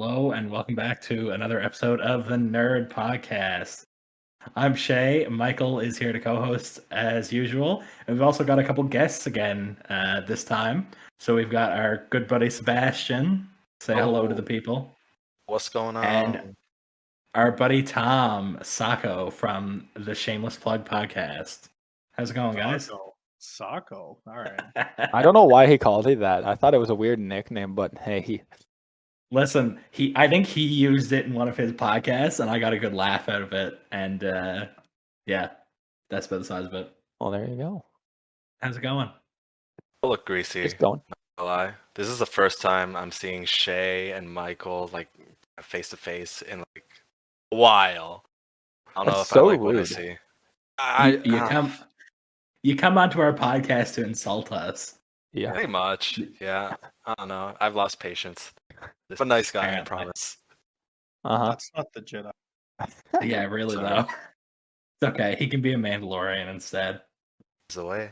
Hello, and welcome back to another episode of the Nerd Podcast. I'm Shay. Michael is here to co-host as usual, and we've also got a couple guests again this time. So we've got our good buddy Sebastian. Say hello to the people. What's going on? And our buddy Tom Socko from the Shameless Plug Podcast. How's it going, guys? Socko. All right. I don't know why he called it that. I thought it was a weird nickname, but hey. Listen, I think he used it in one of his podcasts, and I got a good laugh out of it. And yeah, that's about the size of it. Well, there you go. How's it going? I look greasy. It's going. Not gonna lie. This is the first time I'm seeing Shay and Michael like face to face in like a while. I don't know That's if I so like what I rude. see. You come onto our podcast to insult us. Yeah. Pretty much. Yeah. I don't know. I've lost patience. This is a nice guy, I Apparently. promise. That's not the Jedi. Yeah, really Sorry. though. It's okay. He can be a Mandalorian instead. It's the way.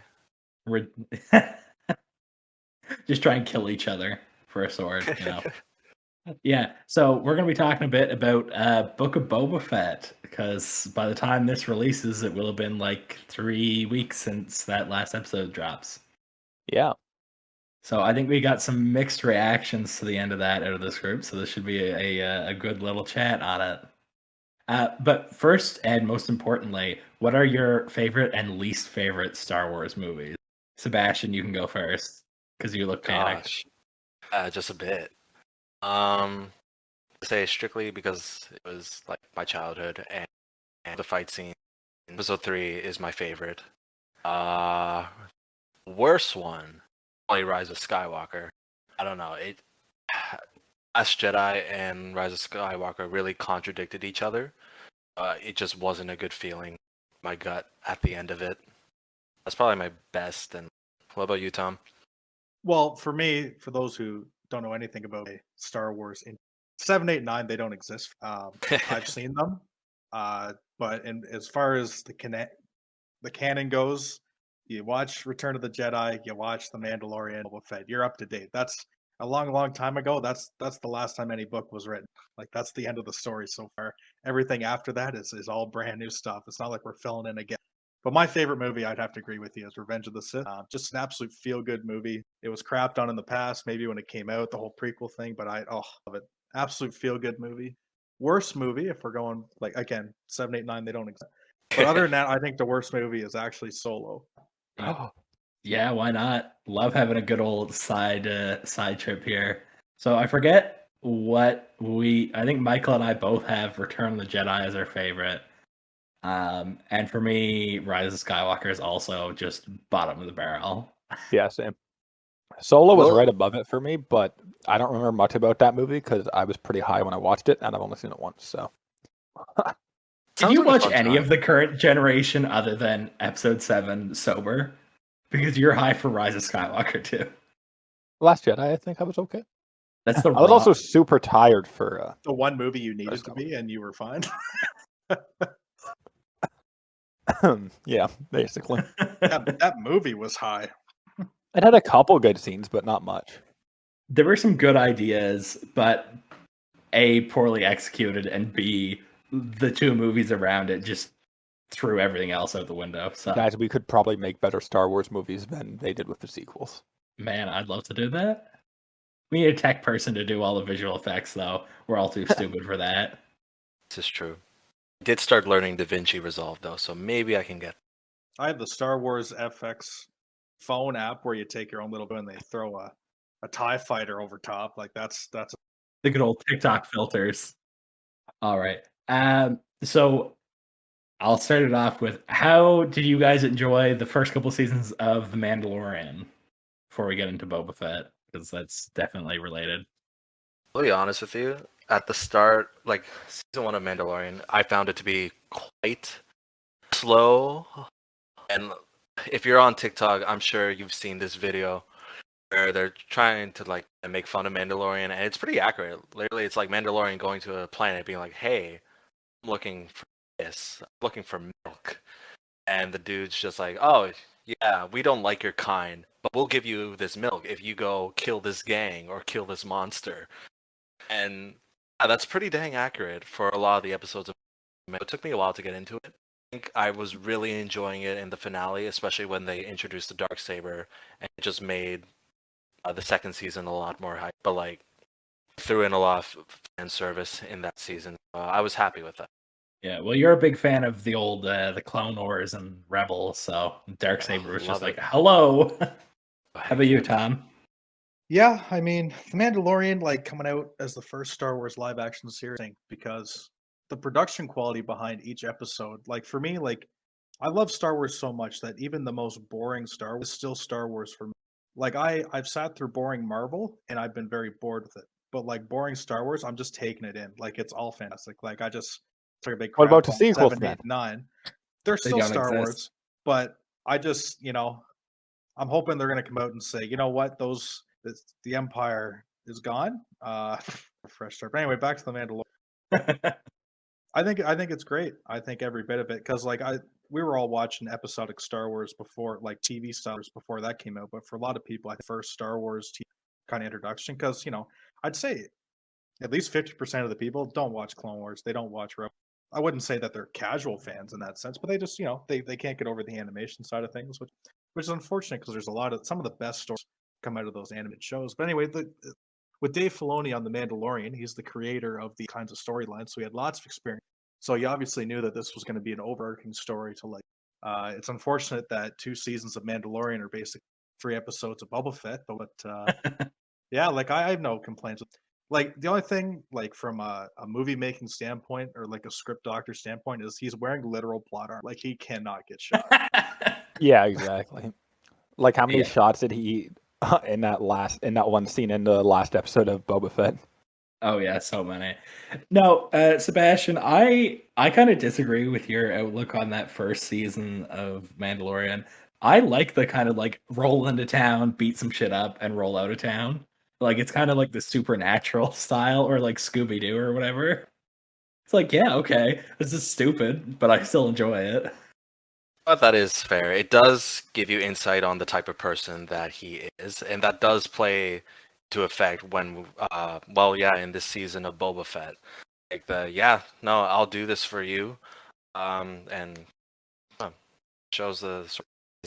Just try and kill each other for a sword, you know. Yeah, so we're going to be talking a bit about Book of Boba Fett, because by the time this releases, it will have been like 3 weeks since that last episode drops. Yeah. So I think we got some mixed reactions to the end of that out of this group, so this should be a good little chat on it. But first and most importantly, what are your favorite and least favorite Star Wars movies? Sebastian, you can go first, because you look panicked. Gosh. Just a bit. Say strictly because it was like my childhood and the fight scene in episode 3 is my favorite. Worst one, probably Rise of Skywalker. I don't know. Last Jedi and Rise of Skywalker really contradicted each other. It just wasn't a good feeling. My gut at the end of it. That's probably my best. And what about you, Tom? Well, for me, for those who don't know anything about Star Wars, in 7, 8, 9, they don't exist. I've seen them, but as far as the canon goes, you watch Return of the Jedi, you watch The Mandalorian, Boba Fett. You're up to date. That's a long, long time ago. That's the last time any book was written. Like that's the end of the story so far. Everything after that is all brand new stuff. It's not like we're filling in again. But my favorite movie, I'd have to agree with you, is Revenge of the Sith. Just an absolute feel-good movie. It was crapped on in the past, maybe when it came out, the whole prequel thing, but I love it. Absolute feel-good movie. Worst movie, if we're going, like, again, 7, 8, 9, they don't exist. But other than that, I think the worst movie is actually Solo. Yeah, why not? Love having a good old side trip here. So I forget I think Michael and I both have Return of the Jedi as our favorite. And for me, Rise of Skywalker is also just bottom of the barrel. Yeah, same. Solo was right above it for me, but I don't remember much about that movie because I was pretty high when I watched it, and I've only seen it once. So, Did you like a watch fun any time. of the current generation other than Episode 7 sober? Because you're high for Rise of Skywalker too. Last Jedi, I think I was okay. That's the I was also super tired for. The one movie you needed to be, and you were fine. Yeah, basically. that movie was high. It had a couple good scenes, but not much. There were some good ideas, but A, poorly executed, and B, the two movies around it just threw everything else out the window. So, Guys, we could probably make better Star Wars movies than they did with the sequels. man, I'd love to do that. We need a tech person to do all the visual effects, though. We're all too stupid for that. This is true. I did start learning DaVinci Resolve though, so maybe I can get. I have the Star Wars FX phone app where you take your own little bit and they throw a TIE fighter over top. Like that's The good old TikTok filters. All right. So I'll start it off with, how did you guys enjoy the first couple seasons of The Mandalorian before we get into Boba Fett? Because that's definitely related. I'll be honest with you. At the start, like season 1 of Mandalorian, I found it to be quite slow. And if you're on TikTok, I'm sure you've seen this video where they're trying to like make fun of Mandalorian, and it's pretty accurate. Literally, it's like Mandalorian going to a planet, being like, "Hey, I'm looking for this. I'm looking for milk," and the dude's just like, "Oh, yeah, we don't like your kind, but we'll give you this milk if you go kill this gang or kill this monster." And That's pretty dang accurate for a lot of the episodes. It took me a while to get into it. I think I was really enjoying it in the finale, especially when they introduced the Darksaber, and it just made the second season a lot more hype. But like, threw in a lot of fan service in that season. I was happy with that. Yeah, well, you're a big fan of the old the Clone Wars and Rebels, so Darksaber was just Love like, it. hello. Oh, How about you, Tom? Yeah, I mean, The Mandalorian, like coming out as the first Star Wars live action series, I think, because the production quality behind each episode, like for me, like I love Star Wars so much that even the most boring Star Wars is still Star Wars for me. Like I've sat through boring Marvel and I've been very bored with it. But like boring Star Wars, I'm just taking it in. Like it's all fantastic. Like I just took a big What crap about the on sequels 7, then? 8, 9. They're They still don't Star exist. Wars, but I just, I'm hoping they're going to come out and say, you know what, the Empire is gone. Fresh start. But anyway, back to the Mandalorian. I think it's great. I think every bit of it, because like we were all watching episodic Star Wars before, like TV stars before that came out. But for a lot of people, I think first Star Wars TV kind of introduction, because I'd say at least 50% of the people don't watch Clone Wars. They don't watch Rebels. I wouldn't say that they're casual fans in that sense, but they just they can't get over the animation side of things, which is unfortunate because there's some of the best stories come out of those animated shows. But anyway, with Dave Filoni on The Mandalorian, he's the creator of the kinds of storylines, so he had lots of experience. So he obviously knew that this was going to be an overarching story to like. It's unfortunate that 2 seasons of Mandalorian are basically 3 episodes of Boba Fett, but yeah, like I have no complaints. Like the only thing, like from a movie making standpoint or like a script doctor standpoint, is he's wearing literal plot armor. Like he cannot get shot. Yeah, exactly. Like how many Yeah. shots did he in that one scene in the last episode of Boba Fett? Oh yeah, so many. No, Sebastian, I kind of disagree with your outlook on that first season of Mandalorian. I like the kind of like roll into town, beat some shit up, and roll out of town. Like it's kind of like the supernatural style, or like Scooby Doo or whatever. It's like, yeah, okay, this is stupid, but I still enjoy it. But that is fair. It does give you insight on the type of person that he is, and that does play to effect when, in this season of Boba Fett, like no, I'll do this for you, and shows the.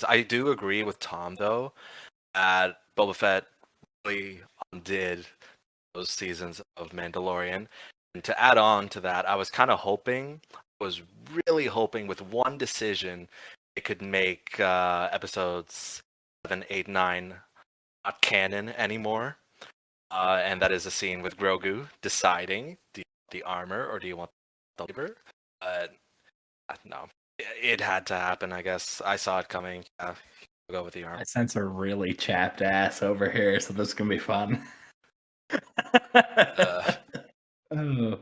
I do agree with Tom though, that Boba Fett really did those seasons of Mandalorian, and to add on to that, I was really hoping with one decision it could make episodes 7, 8, 9 not canon anymore. And that is a scene with Grogu deciding, do you want the armor or do you want the lightsaber? No, it had to happen, I guess. I saw it coming. I'll go with the armor. I sense a really chapped ass over here, so this is gonna be fun. Oh.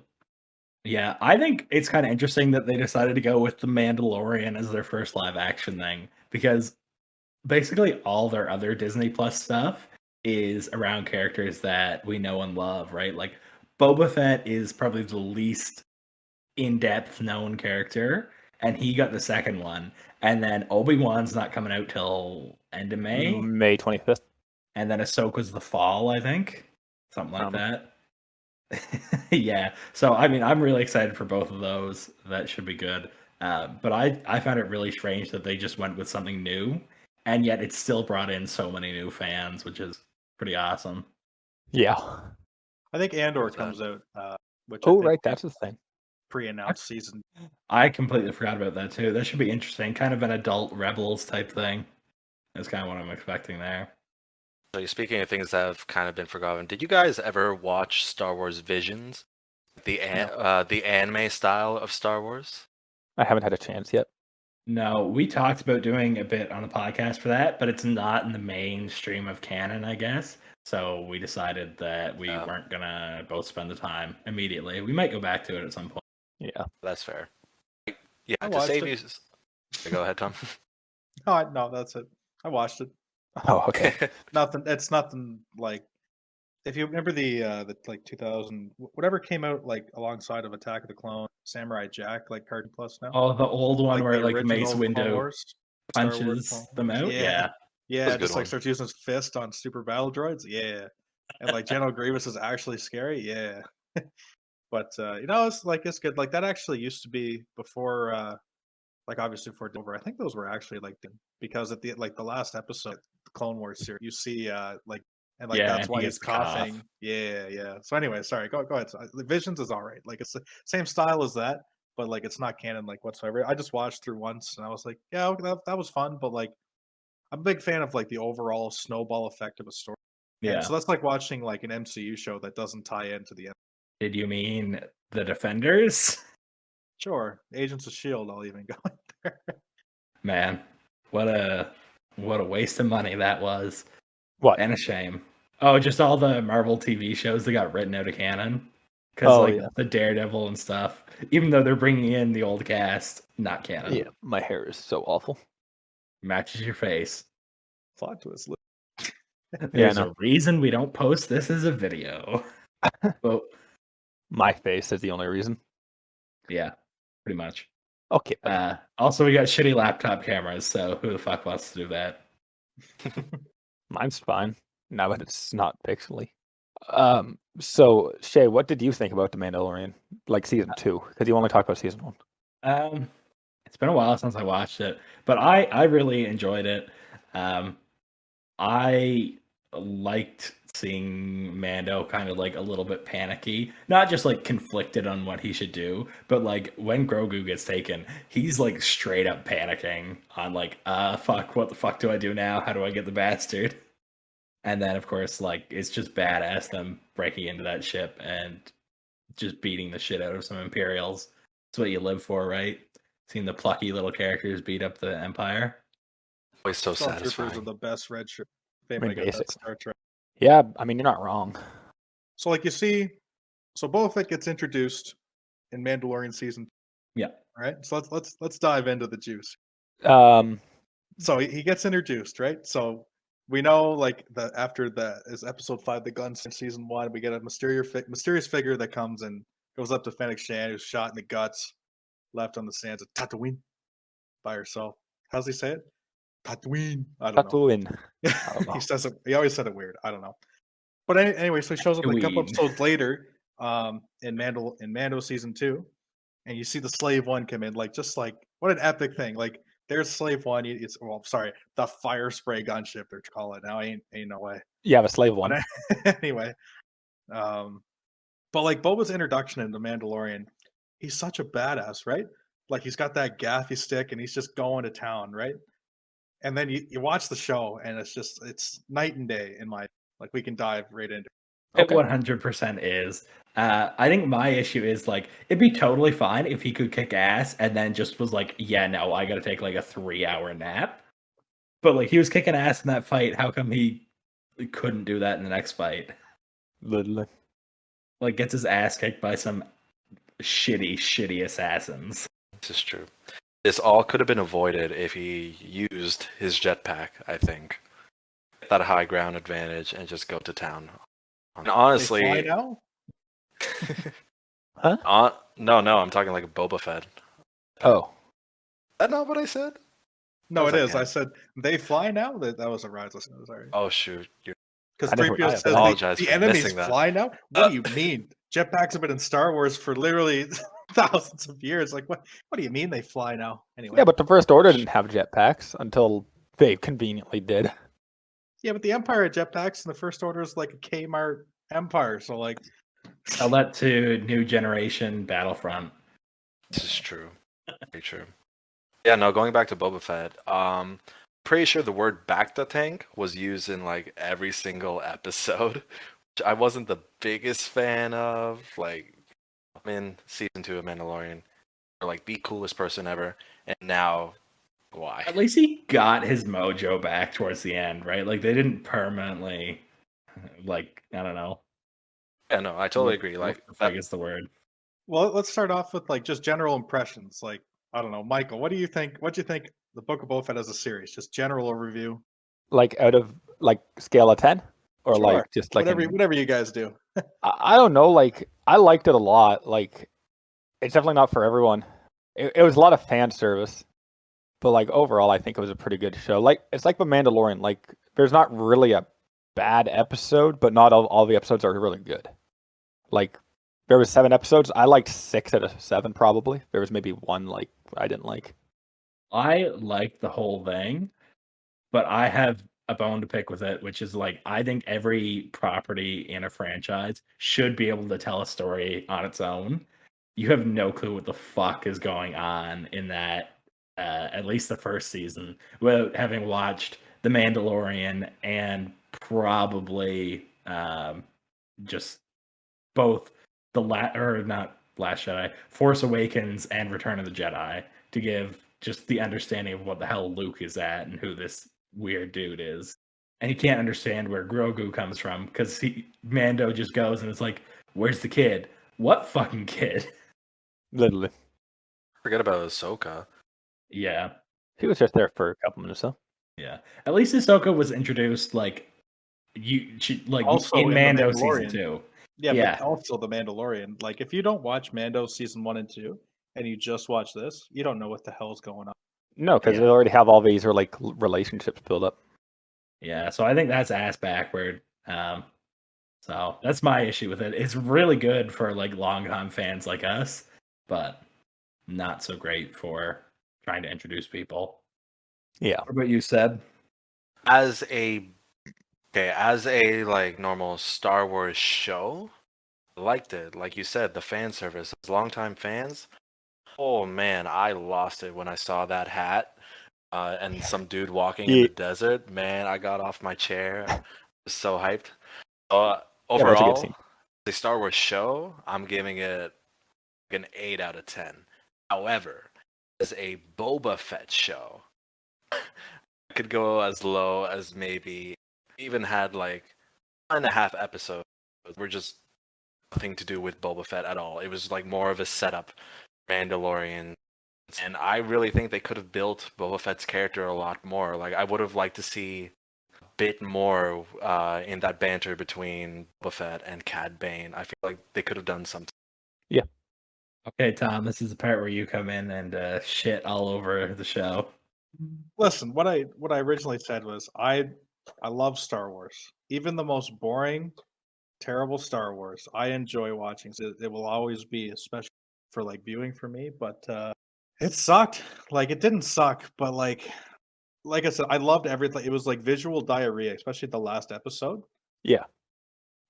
Yeah, I think it's kind of interesting that they decided to go with The Mandalorian as their first live action thing, because basically all their other Disney Plus stuff is around characters that we know and love, right? Like Boba Fett is probably the least in-depth known character, and he got the second one. And then Obi-Wan's not coming out till end of May, May 25th. and then Ahsoka's the fall, I think. Something like that. Yeah, so I mean, I'm really excited for both of those. That should be good. But I found it really strange that they just went with something new, and yet it still brought in so many new fans, which is pretty awesome. Yeah. I think Andor comes out, which I Oh, think right, that's the thing. pre-announced season. I completely forgot about that too. That should be interesting. Kind of an adult Rebels type thing. That's kind of what I'm expecting there. So speaking of things that have kind of been forgotten, did you guys ever watch Star Wars Visions, the anime style of Star Wars? I haven't had a chance yet. No, we talked about doing a bit on the podcast for that, but it's not in the mainstream of canon, I guess. So we decided that we weren't gonna both spend the time immediately. We might go back to it at some point. Yeah, that's fair. Yeah, I to save watched you. Go ahead, Tom. No, that's it. I watched it. Oh, okay. Nothing. It's nothing like. If you remember the like 2000 whatever came out like alongside of Attack of the Clone, Samurai Jack, like Cartoon Plus now. Oh, the old one where the like original Mace Clone Windu Wars, Star Wars punches Clone them Wars. out. Yeah. Yeah, That's a just good like starts using his fist on super battle droids. Yeah, and like General Grievous is actually scary. Yeah, But it's good. Like that actually used to be before, like obviously before over. I think those were actually because at the the last episode, the Clone Wars series, you see and Yeah, that's and he why gets he's cut off. coughing. Yeah. So anyway, sorry. Go ahead. So, Visions is all right. Like it's the same style as that, but like it's not canon whatsoever. I just watched through once and I was like, yeah, okay, that was fun, but like I'm a big fan of the overall snowball effect of a story. And Yeah. so that's like watching like an MCU show that doesn't tie into the end. Did you mean the Defenders? Sure, Agents of Shield. I'll even go in there. Man, what a waste of money that was, What? and a shame. Oh, just all the Marvel TV shows that got written out of canon because the Daredevil and stuff. Even though they're bringing in the old cast, not canon. Yeah, my hair is so awful. Matches your face. Plot twist. There's a reason we don't post this as a video. Well, my face is the only reason. Yeah, pretty much. Okay. Also, we got shitty laptop cameras, so who the fuck wants to do that? Mine's fine. Now that it's not pixely. So, Shay, what did you think about The Mandalorian? Like season 2? Because you only talked about season 1. It's been a while since I watched it, but I really enjoyed it. I liked seeing Mando kind of like a little bit panicky, not just like conflicted on what he should do, but like when Grogu gets taken, he's like straight up panicking on like, fuck, what the fuck do I do now? How do I get the bastard? And then of course, like it's just badass them breaking into that ship and just beating the shit out of some Imperials. That's what you live for, right? Seeing the plucky little characters beat up the Empire. Always so Stormtroopers satisfying. are the best red shirt. Basic. Star Trek. Yeah, I mean, you're not wrong. So like you see, so Boba Fett gets introduced in Mandalorian season. Yeah. All right. So let's dive into the juice. So he gets introduced, right? So we know like after is episode 5, the guns in season 1, we get a mysterious figure that comes and goes up to Fennec Shand, who's shot in the guts, left on the sands of Tatooine by herself. How's he say it? Tatooine. I don't know. He says it. He always said it weird. I don't know. But anyway, so he shows up a couple episodes later, in Mando season 2, and you see the Slave One come in. Like just like what an epic thing! Like there's Slave One. The fire spray gunship they're calling it now. Ain't no way. Yeah, the Slave One. Anyway, but like Boba's introduction into Mandalorian, he's such a badass, right? Like he's got that gaffy stick and he's just going to town, right? And then you watch the show and it's night and day in my, like we can dive right into it. Okay. It 100% is. I think my issue is like it'd be totally fine if he could kick ass and then just was like, yeah, no, I gotta take like a 3-hour nap. But like he was kicking ass in that fight. How come he couldn't do that in the next fight? Literally. Like gets his ass kicked by some shitty assassins. This is true. This all could have been avoided if he used his jetpack, I think. Get that high ground advantage and just go to town. And honestly... They fly now? Huh? No, I'm talking like a Boba Fett. Oh. Is that not what I said? No, it is. I said, they fly now? That was a rise. Sorry. Oh, shoot. Because 3PO says the enemies fly now? What do you mean? Jetpacks have been in Star Wars for literally... thousands of years. Like what do you mean they fly now? Anyway. Yeah, but the First Order didn't have jetpacks until they conveniently did. Yeah, but the Empire had jetpacks and the First Order is like a Kmart empire. So like tell that to New Generation Battlefront. This is true. Very true. Yeah, no, going back to Boba Fett, pretty sure the word Bacta tank was used in like every single episode, which I wasn't the biggest fan of. Like I'm in season 2 of Mandalorian, or like the coolest person ever, and now why? At least he got his mojo back towards the end, right? Like they didn't permanently, like I don't know. Yeah, no, I totally agree. Like that is the word. Well, let's start off with like just general impressions. Like I don't know, Michael, what do you think? What do you think the Book of Boba Fett as a series? Just general overview. Like out of like scale of 10, or sure. like just like whatever you guys do. I don't know. Like I liked it a lot. Like it's definitely not for everyone. It was a lot of fan service, but like overall, I think it was a pretty good show. Like it's like The Mandalorian. Like there's not really a bad episode, but not all the episodes are really good. Like there was 7 episodes. I liked 6 out of 7 probably. There was maybe one like I didn't like. I like the whole thing, but I have a bone to pick with it, which is like I think every property in a franchise should be able to tell a story on its own. You have no clue what the fuck is going on in that, at least the first season, without having watched The Mandalorian and probably just both not Last Jedi, Force Awakens and Return of the Jedi to give just the understanding of what the hell Luke is at and who this weird dude is. And he can't understand where Grogu comes from because Mando just goes and it's like, "Where's the kid? What fucking kid?" Literally, Forget about Ahsoka. Yeah, he was just there for a couple minutes though. yeah. At least Ahsoka was introduced like Also in in The Mando season Mandalorian. 2. Yeah, Yeah. but also The Mandalorian. Like, if you don't watch Mando season 1 and 2, and you just watch this, you don't know what the hell's going on. No, because Yeah. they already have all these like relationships built up. Yeah, so I think that's ass backward. So that's my issue with it. It's really good for like longtime fans like us, but not so great for trying to introduce people. Yeah. What about you, Seb? As a like normal Star Wars show, I liked it. Like you said, the fan service. As longtime fans, oh man, I lost it when I saw that hat and some dude walking in Yeah. the desert. Man, I got off my chair. I was so hyped. that's a good Overall, scene. the Star Wars show, I'm giving it an 8 out of 10. However, as a Boba Fett show, I could go as low as maybe even had like 1.5 episodes were just nothing to do with Boba Fett at all. It was like more of a setup Mandalorian. And I really think they could have built Boba Fett's character a lot more. Like I would have liked to see a bit more in that banter between Boba Fett and Cad Bane. I feel like they could have done something. Okay, Tom, this is the part where you come in and shit all over the show. Listen, what I originally said was I love Star Wars. Even the most boring, terrible Star Wars, I enjoy watching. So it will always be especially for like viewing for me, but it sucked. Like it didn't suck, but like I said, I loved everything. It was like visual diarrhea, especially the last episode. Yeah.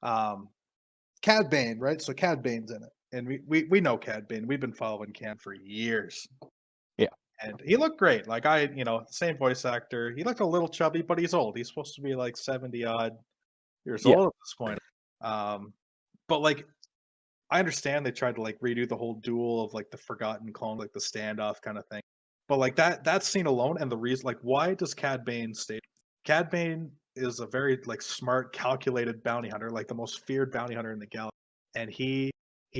Cad Bane, right? So Cad Bane's in it. And we know Cad Bane. We've been following Cad for years. Yeah. And he looked great. Like same voice actor. He looked a little chubby, but he's old. He's supposed to be like 70 odd years Yeah. old at this point. But like I understand they tried to like redo the whole duel of like the forgotten clone, like the standoff kind of thing. But like that scene alone and the reason like why does Cad Bane stay? Cad Bane is a very like smart, calculated bounty hunter, like the most feared bounty hunter in the galaxy. And he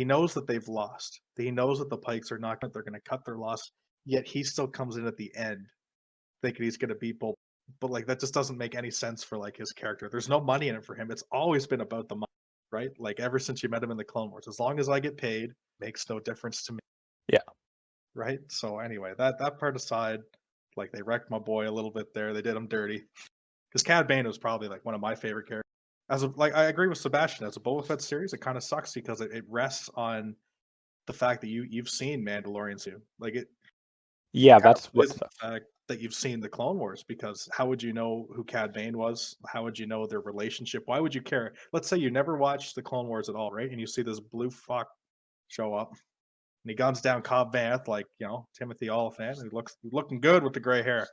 knows that they've lost. He knows that the Pikes are not they're gonna cut their loss, yet he still comes in at the end thinking he's gonna beat Boba. But like that just doesn't make any sense for like his character. There's no money in it for him. It's always been about the money, right? Like ever since you met him in the Clone Wars. As long as I get paid, makes no difference to me. Yeah. Right? So anyway, that part aside, like they wrecked my boy a little bit there. They did him dirty. Because Cad Bane was probably like one of my favorite characters. I agree with Sebastian. As a Boba Fett series, it kind of sucks because it rests on the fact that you've seen Mandalorian soon. Like it. Yeah, that's what the fact that you've seen the Clone Wars. Because how would you know who Cad Bane was? How would you know their relationship? Why would you care? Let's say you never watched the Clone Wars at all, right? And you see this blue fuck show up, and he guns down Cobb Vanth, like Timothy Olyphant. And he's looking good with the gray hair,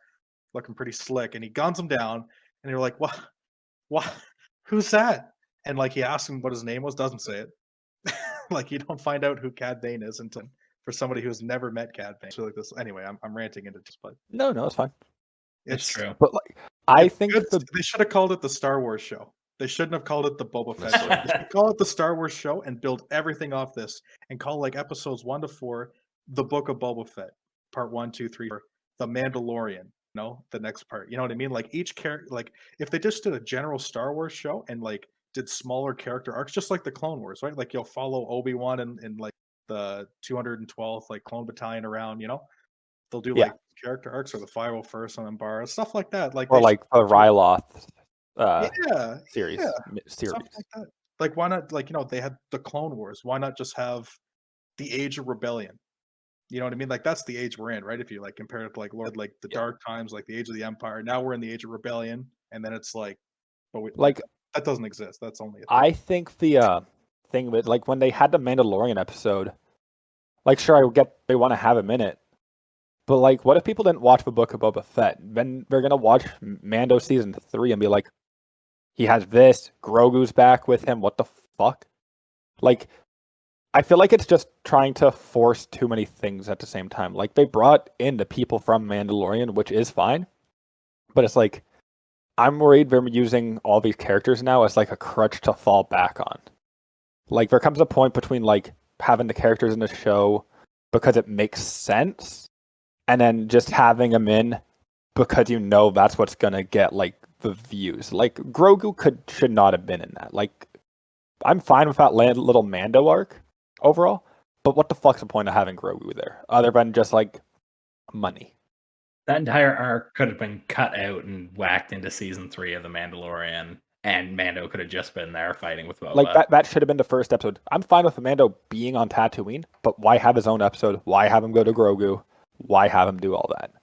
looking pretty slick, and he guns him down. And you're like, what? Who's that? And like he asks him what his name was, doesn't say it. Like you don't find out who Cad Bane is until for somebody who's never met Cad Bane. So like this. Anyway, I'm ranting into this, but no, it's fine. It's true. But like I think they should have called it the Star Wars show. They shouldn't have called it the Boba Fett show. They should call it the Star Wars show and build everything off this and call like episodes 1 to 4 the Book of Boba Fett, part 1, 2, 3, 4, the Mandalorian. The next part. You know what I mean? Like each character, like if they just did a general Star Wars show and like did smaller character arcs, just like the Clone Wars, right? Like you'll follow Obi-Wan and like the 212th like clone battalion around, they'll do like character arcs or the 501st on Umbara, stuff like that. Like or like a Ryloth series. series. Stuff like that. Like, why not? Like, they had the Clone Wars. Why not just have the Age of Rebellion? You know what I mean? Like, that's the age we're in, right? If you like compare it to like Lord, like the Dark Times, like the Age of the Empire. Now we're in the Age of Rebellion, and then it's like, but Like, that doesn't exist. That's only. I think the thing with like when they had the Mandalorian episode, like sure I get they want to have him in it, but like what if people didn't watch the Book of Boba Fett? Then they're gonna watch Mando season 3 and be like, he has this, Grogu's back with him. What the fuck? Like, I feel like it's just trying to force too many things at the same time. Like they brought in the people from Mandalorian, which is fine, but it's like I'm worried they're using all these characters now as like a crutch to fall back on. Like there comes a point between like having the characters in the show because it makes sense, and then just having them in because that's what's gonna get like the views. Like Grogu should not have been in that. Like I'm fine with that little Mando arc overall, but what the fuck's the point of having Grogu there other than just like money? That entire arc could have been cut out and whacked into season 3 of The Mandalorian, and Mando could have just been there fighting with Boba. Like that should have been the first episode. I'm fine with Mando being on Tatooine, but why have his own episode? Why have him go to Grogu? Why have him do all that?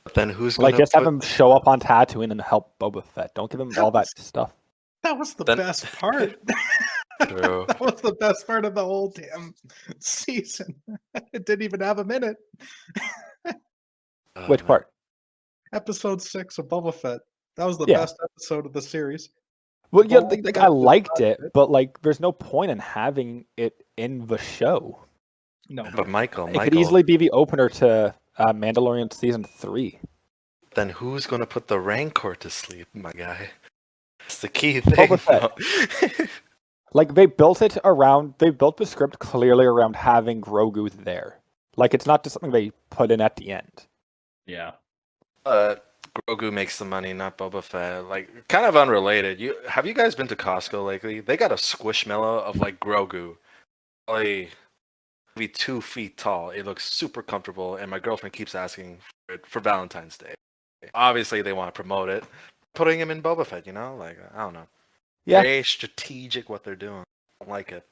But then who's gonna Like just have him show up on Tatooine and help Boba Fett. Don't give him all that stuff. That was the best part. True. That was the best part of the whole damn season. It didn't even have a minute. Which part? Episode 6 of Boba Fett. That was the Yeah. best episode of the series. Well, yeah, Boba like Fett I was liked not it, good. but like there's no point in having it in the show. No, But Michael, It could easily be the opener to Mandalorian season 3. Then who's gonna put the Rancor to sleep, my guy? That's the key thing. Boba Fett. Like they built the script clearly around having Grogu there. Like it's not just something they put in at the end. Yeah. Grogu makes the money, not Boba Fett. Like, kind of unrelated. Have you guys been to Costco lately? They got a squishmallow of like Grogu, like maybe 2 feet tall. It looks super comfortable, and my girlfriend keeps asking for it for Valentine's Day. Obviously, they want to promote it, putting him in Boba Fett. Like I don't know. Yeah. Very strategic what they're doing. I don't like it.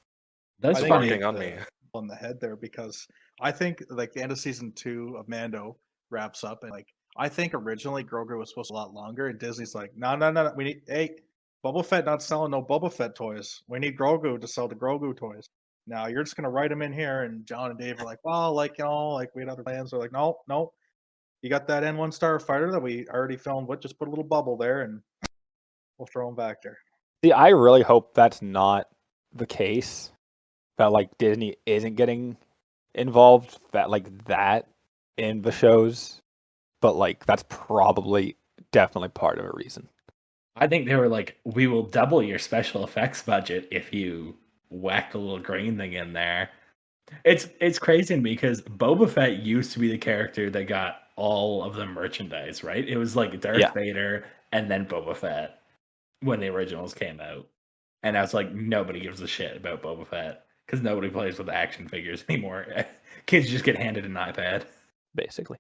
That's I think funny. Fucking on me. on the head there, because I think like the end of season 2 of Mando wraps up, and like I think originally Grogu was supposed to be a lot longer, and Disney's like, no, we need Boba Fett not selling no Boba Fett toys. We need Grogu to sell the Grogu toys. Now you're just gonna write him in here, and John and Dave are like, well, like like we had other plans. They're like, no, you got that N1 Starfighter that we already filmed with. Just put a little bubble there, and we'll throw him back there. See, I really hope that's not the case. That like Disney isn't getting involved that in the shows, but like that's definitely part of a reason. I think they were like, we will double your special effects budget if you whack a little green thing in there. It's crazy because Boba Fett used to be the character that got all of the merchandise, right? It was like Darth Vader and then Boba Fett when the originals came out. And I was like, nobody gives a shit about Boba Fett because nobody plays with action figures anymore. Kids just get handed an iPad. Basically.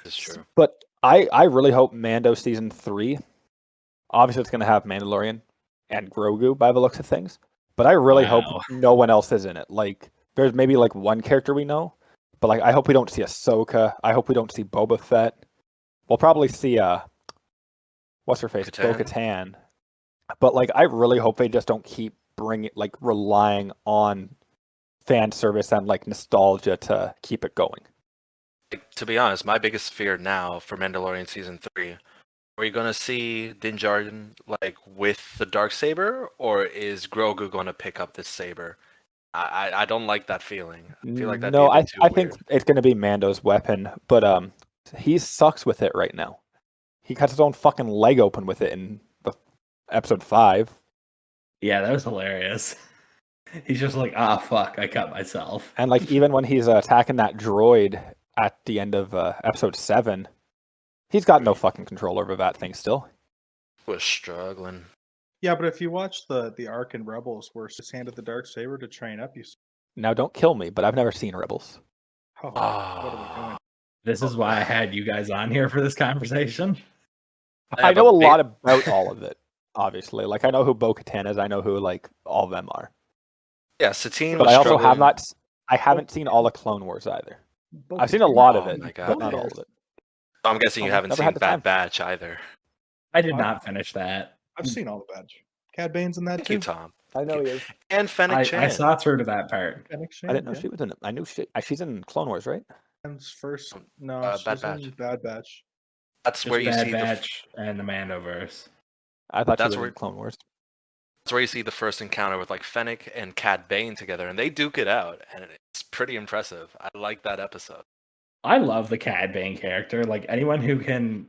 It's true. But I really hope Mando season 3, obviously it's going to have Mandalorian and Grogu by the looks of things, but I really hope no one else is in it. Like, there's maybe like one character we know, but like I hope we don't see Ahsoka. I hope we don't see Boba Fett. We'll probably see what's her face? Bo-Katan. But like I really hope they just don't keep relying on fan service and like nostalgia to keep it going. To be honest, my biggest fear now for Mandalorian season 3, are we gonna see Din Djarin like with the Darksaber, or is Grogu gonna pick up this saber? I don't like that feeling. I feel like that. No, I think it's gonna be Mando's weapon, but he sucks with it right now. He cuts his own fucking leg open with it in the episode 5. Yeah, that was hilarious. He's just like, fuck, I cut myself. And like even when he's attacking that droid at the end of episode 7, he's got no fucking control over that thing still. We're struggling. Yeah, but if you watch the arc in Rebels where he's handed the Darksaber to train up, you. Now don't kill me, but I've never seen Rebels. What are we doing? This is why I had you guys on here for this conversation. I know a lot about all of it. obviously. Like I know who Bo-Katan is. I know who like all of them are. Yeah, Satine But was I also struggling. have not. I haven't seen all of Clone Wars either. I've seen a lot of Oh it, my but God. not all of it. I'm guessing you Almost haven't never seen had the time. Bad Batch either. I did not finish that. I've seen all the Batch. Cad Bane's in that Thank too. you, Tom. I know he is. And Fennec I Chan. saw through to that part. Fennec I Shand, didn't know she was in it. I knew she's in Clone Wars, right? Chan's first. No, Bad she's Batch. in Bad Batch. That's Just where you Bad see Batch and the Mandoverse. I thought she That's was where- in Clone Wars. that's where you see the first encounter with like Fennec and Cad Bane together, and they duke it out, and it's pretty impressive. I like that episode. I love the Cad Bane character. Like anyone who can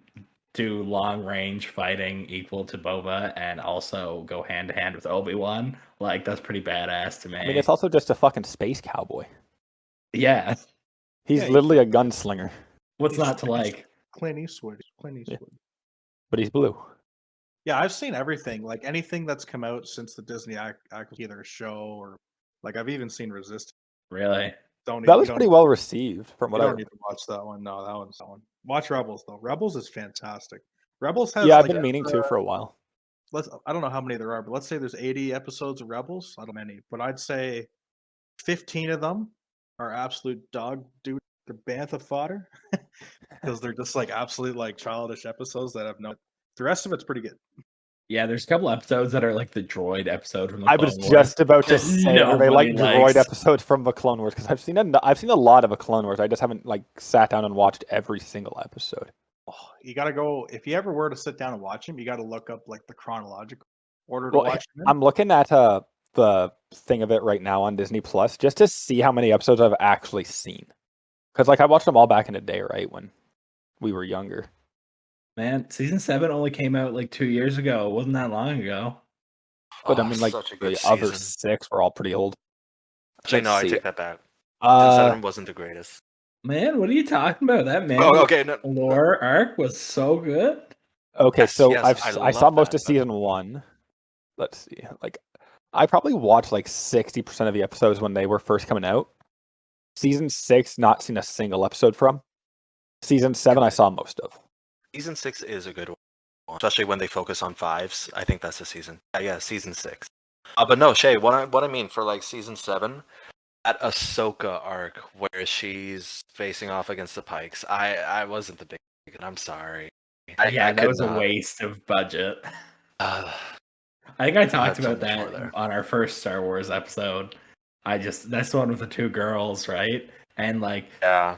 do long range fighting equal to Boba and also go hand to hand with Obi-Wan, like that's pretty badass to me. I mean, it's also just a fucking space cowboy. Yeah. He's Yeah, literally a gunslinger, What's He's- not to like? Clint Eastwood. Clint Eastwood. but he's blue. Yeah, I've seen everything. Like anything that's come out since the Disney either a show or like I've even seen Resistance. Really? That was pretty well received from You what I. don't need to watch that one. No, that one's that one. Watch Rebels though. Rebels is fantastic. Rebels has Yeah, I've like, been meaning to for a while. I don't know how many there are, but let's say there's 80 episodes of Rebels. I don't know many, but I'd say 15 of them are absolute dog dude. They're bantha fodder because they're just like absolute like childish episodes that have no. The rest of it's pretty good. Yeah, there's a couple episodes that are like the droid episode from the I Clone was Wars. just about to that say, are they like nobody droid likes. episodes from the Clone Wars? Because I've seen a lot of a Clone Wars. I just haven't like sat down and watched every single episode. Oh, you got to go if you ever were to sit down and watch them. You got to look up like the chronological order to Well, watch them. in. I'm looking at the thing of it right now on Disney Plus just to see how many episodes I've actually seen. Because like I watched them all back in the day, right when we were younger. Man, season 7 only came out like 2 years ago. It wasn't that long ago. But I Oh, mean, like such a the good other season. 6 were all pretty old. Actually, Let's no, I see. take that back. Season 7 wasn't the greatest. Man, what are you talking about? That man Oh, okay. No, lore arc was so good. Okay, Yes, so yes, I saw love most that, of but- season 1. Let's see. Like I probably watched like 60% of the episodes when they were first coming out. Season 6, not seen a single episode from. Season 7, I saw most of. Season 6 is a good one, especially when they focus on 5s. I think that's the season. Yeah, season 6. But no, Shay, what I mean for like season 7, that Ahsoka arc where she's facing off against the Pikes, I wasn't the big fan. I'm sorry. Yeah, I that could was a not. waste of budget. Uh, I think I talked had so about much more that there. on our first Star Wars episode. That's the one with the 2 girls, right? And like yeah.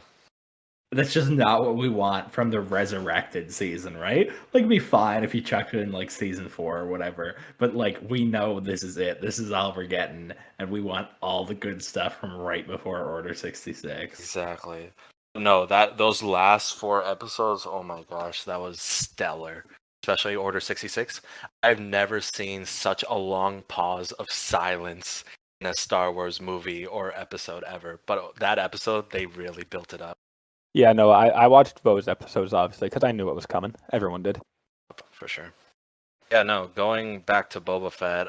that's just not what we want from the resurrected season, right? Like it'd be fine if you chucked it in like season 4 or whatever, but like we know this is it. This is all we're getting, and we want all the good stuff from right before Order 66. Exactly. No, those last 4 episodes, oh my gosh, that was stellar. Especially Order 66. I've never seen such a long pause of silence in a Star Wars movie or episode ever. But that episode, they really built it up Yeah, no, I watched those episodes obviously because I knew it was coming. Everyone did. for sure. Yeah, no, going back to Boba Fett,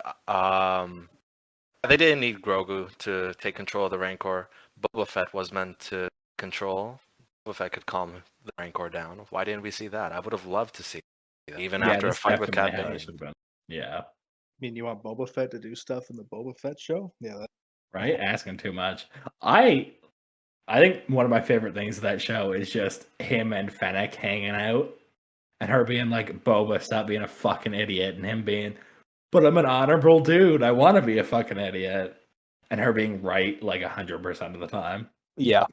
they didn't need Grogu to take control of the Rancor. Boba Fett was meant to control. Boba Fett could calm the Rancor down. Why didn't we see that? I would have loved to see that, even after a this fight with definitely Cad how it Bane. should have been. Yeah, I mean, you want Boba Fett to do stuff in the Boba Fett show? Yeah, right. Asking too much. I think one of my favorite things of that show is just him and Fennec hanging out, and her being like, "Boba, stop being a fucking idiot," and him being, "But I'm an honorable dude. I want to be a fucking idiot," and her being right like 100% of the time. Yeah.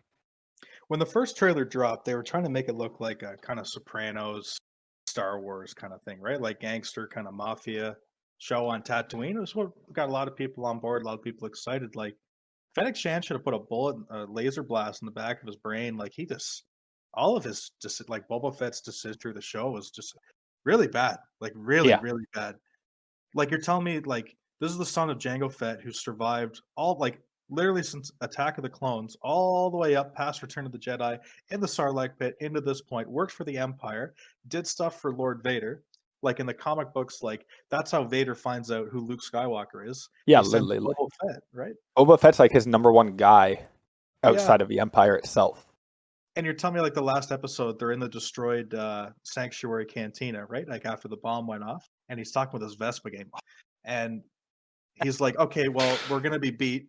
when the first trailer dropped, they were trying to make it look like a kind of Sopranos, Star Wars kind of thing, right? Like gangster kind of mafia show on Tatooine. It was what got a lot of people on board, a lot of people excited. Like Fennec Shan should have put a laser blast in the back of his brain. Like he just, all of his just like Boba Fett's decision through the show was just really bad, like really, Yeah. really bad. Like you're telling me, like this is the son of Jango Fett who survived all like literally since Attack of the Clones, all the way up past Return of the Jedi, in the Sarlacc pit, into this point, worked for the Empire, did stuff for Lord Vader. Like in the comic books, like that's how Vader finds out who Luke Skywalker is. Yeah, He sends literally. Boba Fett, right? Boba Fett's like his number one guy outside of the Empire itself. And you're telling me like the last episode, they're in the destroyed Sanctuary Cantina, right? Like after the bomb went off. and he's talking with his Vespa game, and he's like, "Okay, well, we're gonna be beat.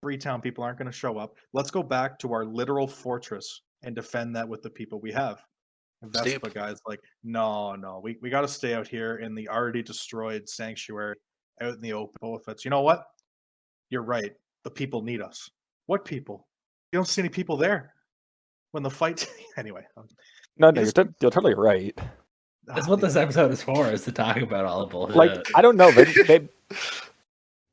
Freetown people aren't gonna show up. Let's go back to our literal fortress and defend that with the people we have." And Steve. Vespa guy's like, "No, we got to stay out here in the already destroyed sanctuary, out in the open." Boba Fett's, "You know what? You're right. The people need us." "What people? You don't see any people there when the fight." Anyway, No, Yes. you're totally right. That's what this episode is for, is to talk about all the bullshit. Like, I don't know.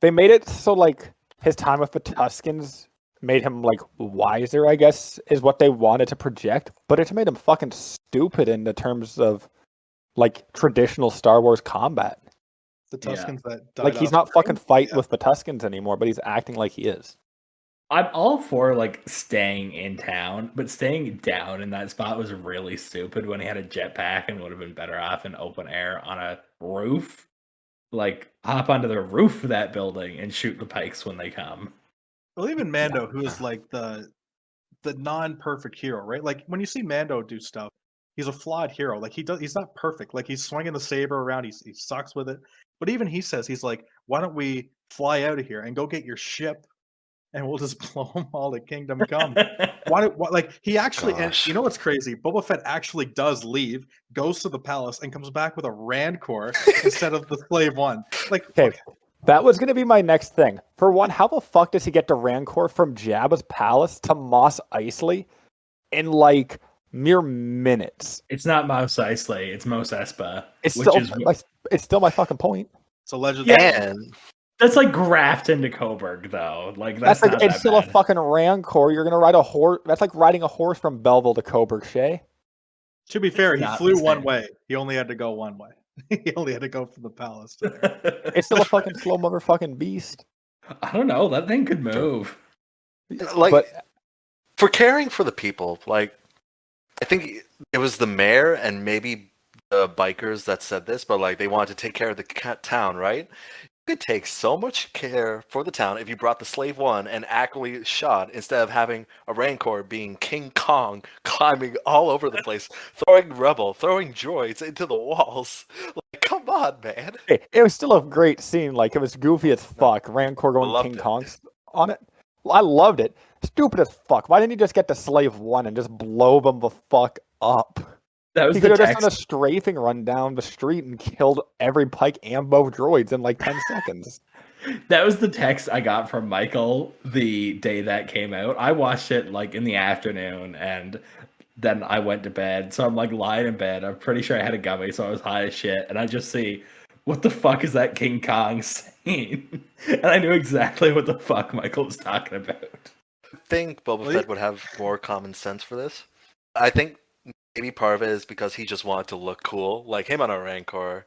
They made it so like his time with the Tuskens made him like wiser, I guess, is what they wanted to project. But it made him fucking stupid in the terms of like traditional Star Wars combat. the Tuskens that died Like he's off not screen? fucking fighting Yeah. with the Tuskens anymore, but he's acting like he is. I'm all for like staying in town, but staying down in that spot was really stupid when he had a jetpack and would have been better off in open air on a roof. Like, hop onto the roof of that building and shoot the pikes when they come. Well, even Mando, who is like the non-perfect hero, right? Like when you see Mando do stuff, he's a flawed hero. Like he's not perfect. Like he's swinging the saber around, he sucks with it. But even he says, he's like, "Why don't we fly out of here and go get your ship, and we'll just blow them all to Kingdom Come?" Why, like he actually, and Gosh. you know what's crazy? Boba Fett actually does leave, goes to the palace, and comes back with a Rancor instead of the Slave One. Like, Okay, that was going to be my next thing. For one, how the fuck does he get to Rancor from Jabba's palace to Mos Eisley in like mere minutes? It's not Mos Eisley, it's Mos Espa. It's which still is it's still my fucking point. it's allegedly. And that's like graft into Coburg, though. Like That's that's like not it's that still a bad. fucking Rancor. You're gonna ride a horse. That's like riding a horse from Belleville to Coburg, Shay. To be fair, he Not flew the one same. way. He only had to go one way. He only had to go from the palace to there. It's still a fucking slow motherfucking beast. I don't know. That thing could move. like But for caring for the people, like I think it was the mayor and maybe the bikers that said this, but like they wanted to take care of the town, right? You could take so much care for the town if you brought the Slave One and accurately shot instead of having a Rancor being King Kong climbing all over the place, throwing rubble, throwing droids into the walls. Like, come on, man. it was still a great scene. Like it was goofy as fuck. Rancor going loved King it. Kong's on it. I loved it. Stupid as fuck. Why didn't he just get the Slave One and just blow them the fuck up? That was He the could have just done a text. strafing run down the street and killed every pike and both droids in like 10 seconds. That was the text I got from Michael the day that came out. I watched it like in the afternoon, and then I went to bed. So I'm like lying in bed. I'm pretty sure I had a gummy, so I was high as shit. And I just see, what the fuck is that King Kong saying? And I knew exactly what the fuck Michael was talking about. I think Boba Well, Fett would have more common sense for this. I think maybe part of it is because he just wanted to look cool, like him on a Rancor.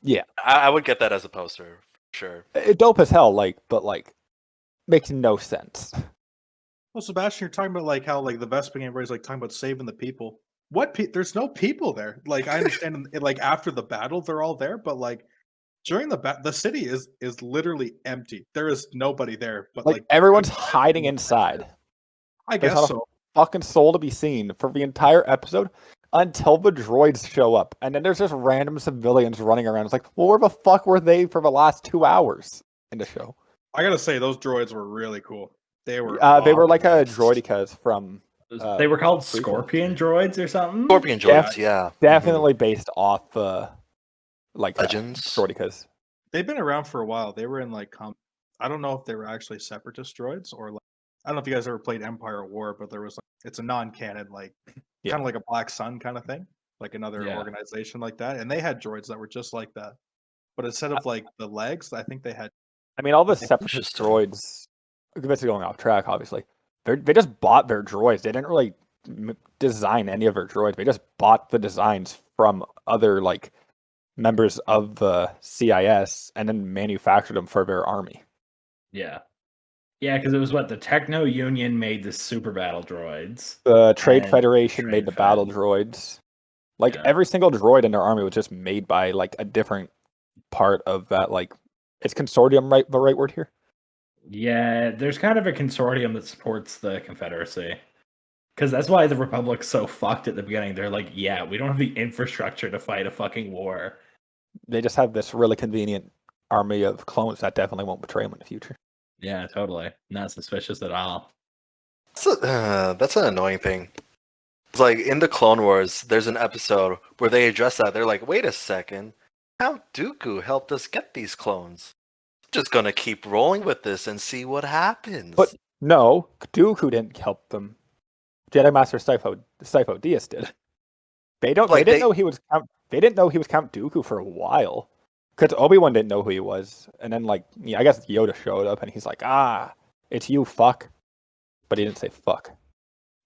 Yeah. I would get that as a poster, for sure. Dope as hell, like, but like, makes no sense. Well, Sebastian, you're talking about like how like the Vespa game, everybody's like talking about saving the people. What? There's no people there. Like I understand, like after the battle, they're all there, but like during the city is literally empty. There is nobody there. But Like, everyone's hiding inside. I There's guess not a so. fucking soul to be seen for the entire episode until the droids show up. And then there's just random civilians running around. It's like, well, where the fuck were they for the last 2 hours in the show? I gotta say, those droids were really cool. They were. They were like a Yes. droidicas from They were called prequel. Scorpion droids or something? Scorpion droids, yeah. definitely based off like Legends. droidicas. They've been around for a while. They were in like I don't know if they were actually separatist droids or like I don't know if you guys ever played Empire at War, but there was like it's a non-canon like Yeah. kind of like a Black Sun kind of thing, like another Yeah. organization like that, and they had droids that were just like that. But instead of like the legs, I think they had. I mean, all the separatist Interesting. droids. This is going off track, obviously. They just bought their droids. They didn't really design any of their droids. They just bought the designs from other like members of the CIS and then manufactured them for their army. Yeah. Yeah, because it was what the Techno Union made the super battle droids. The Trade And Federation Trade made the Fed. battle droids. Like Yeah. every single droid in their army was just made by like a different part of that. Like, is consortium the right word here? Yeah, there's kind of a consortium that supports the Confederacy. Because that's why the Republic's so fucked at the beginning. They're like, yeah, we don't have the infrastructure to fight a fucking war. they just have this really convenient army of clones that definitely won't betray them in the future. Yeah, totally. Not suspicious at all. That's an annoying thing. It's like in the Clone Wars, there's an episode where they address that. They're like, wait a second, Count Dooku helped us get these clones. Just gonna keep rolling with this and see what happens. But no, Dooku didn't help them. Jedi Master Sifo Dyas did. They didn't know he was Count. They didn't know he was Count Dooku for a while, because Obi-Wan didn't know who he was, and then I guess Yoda showed up and he's like, it's you, fuck, but he didn't say fuck.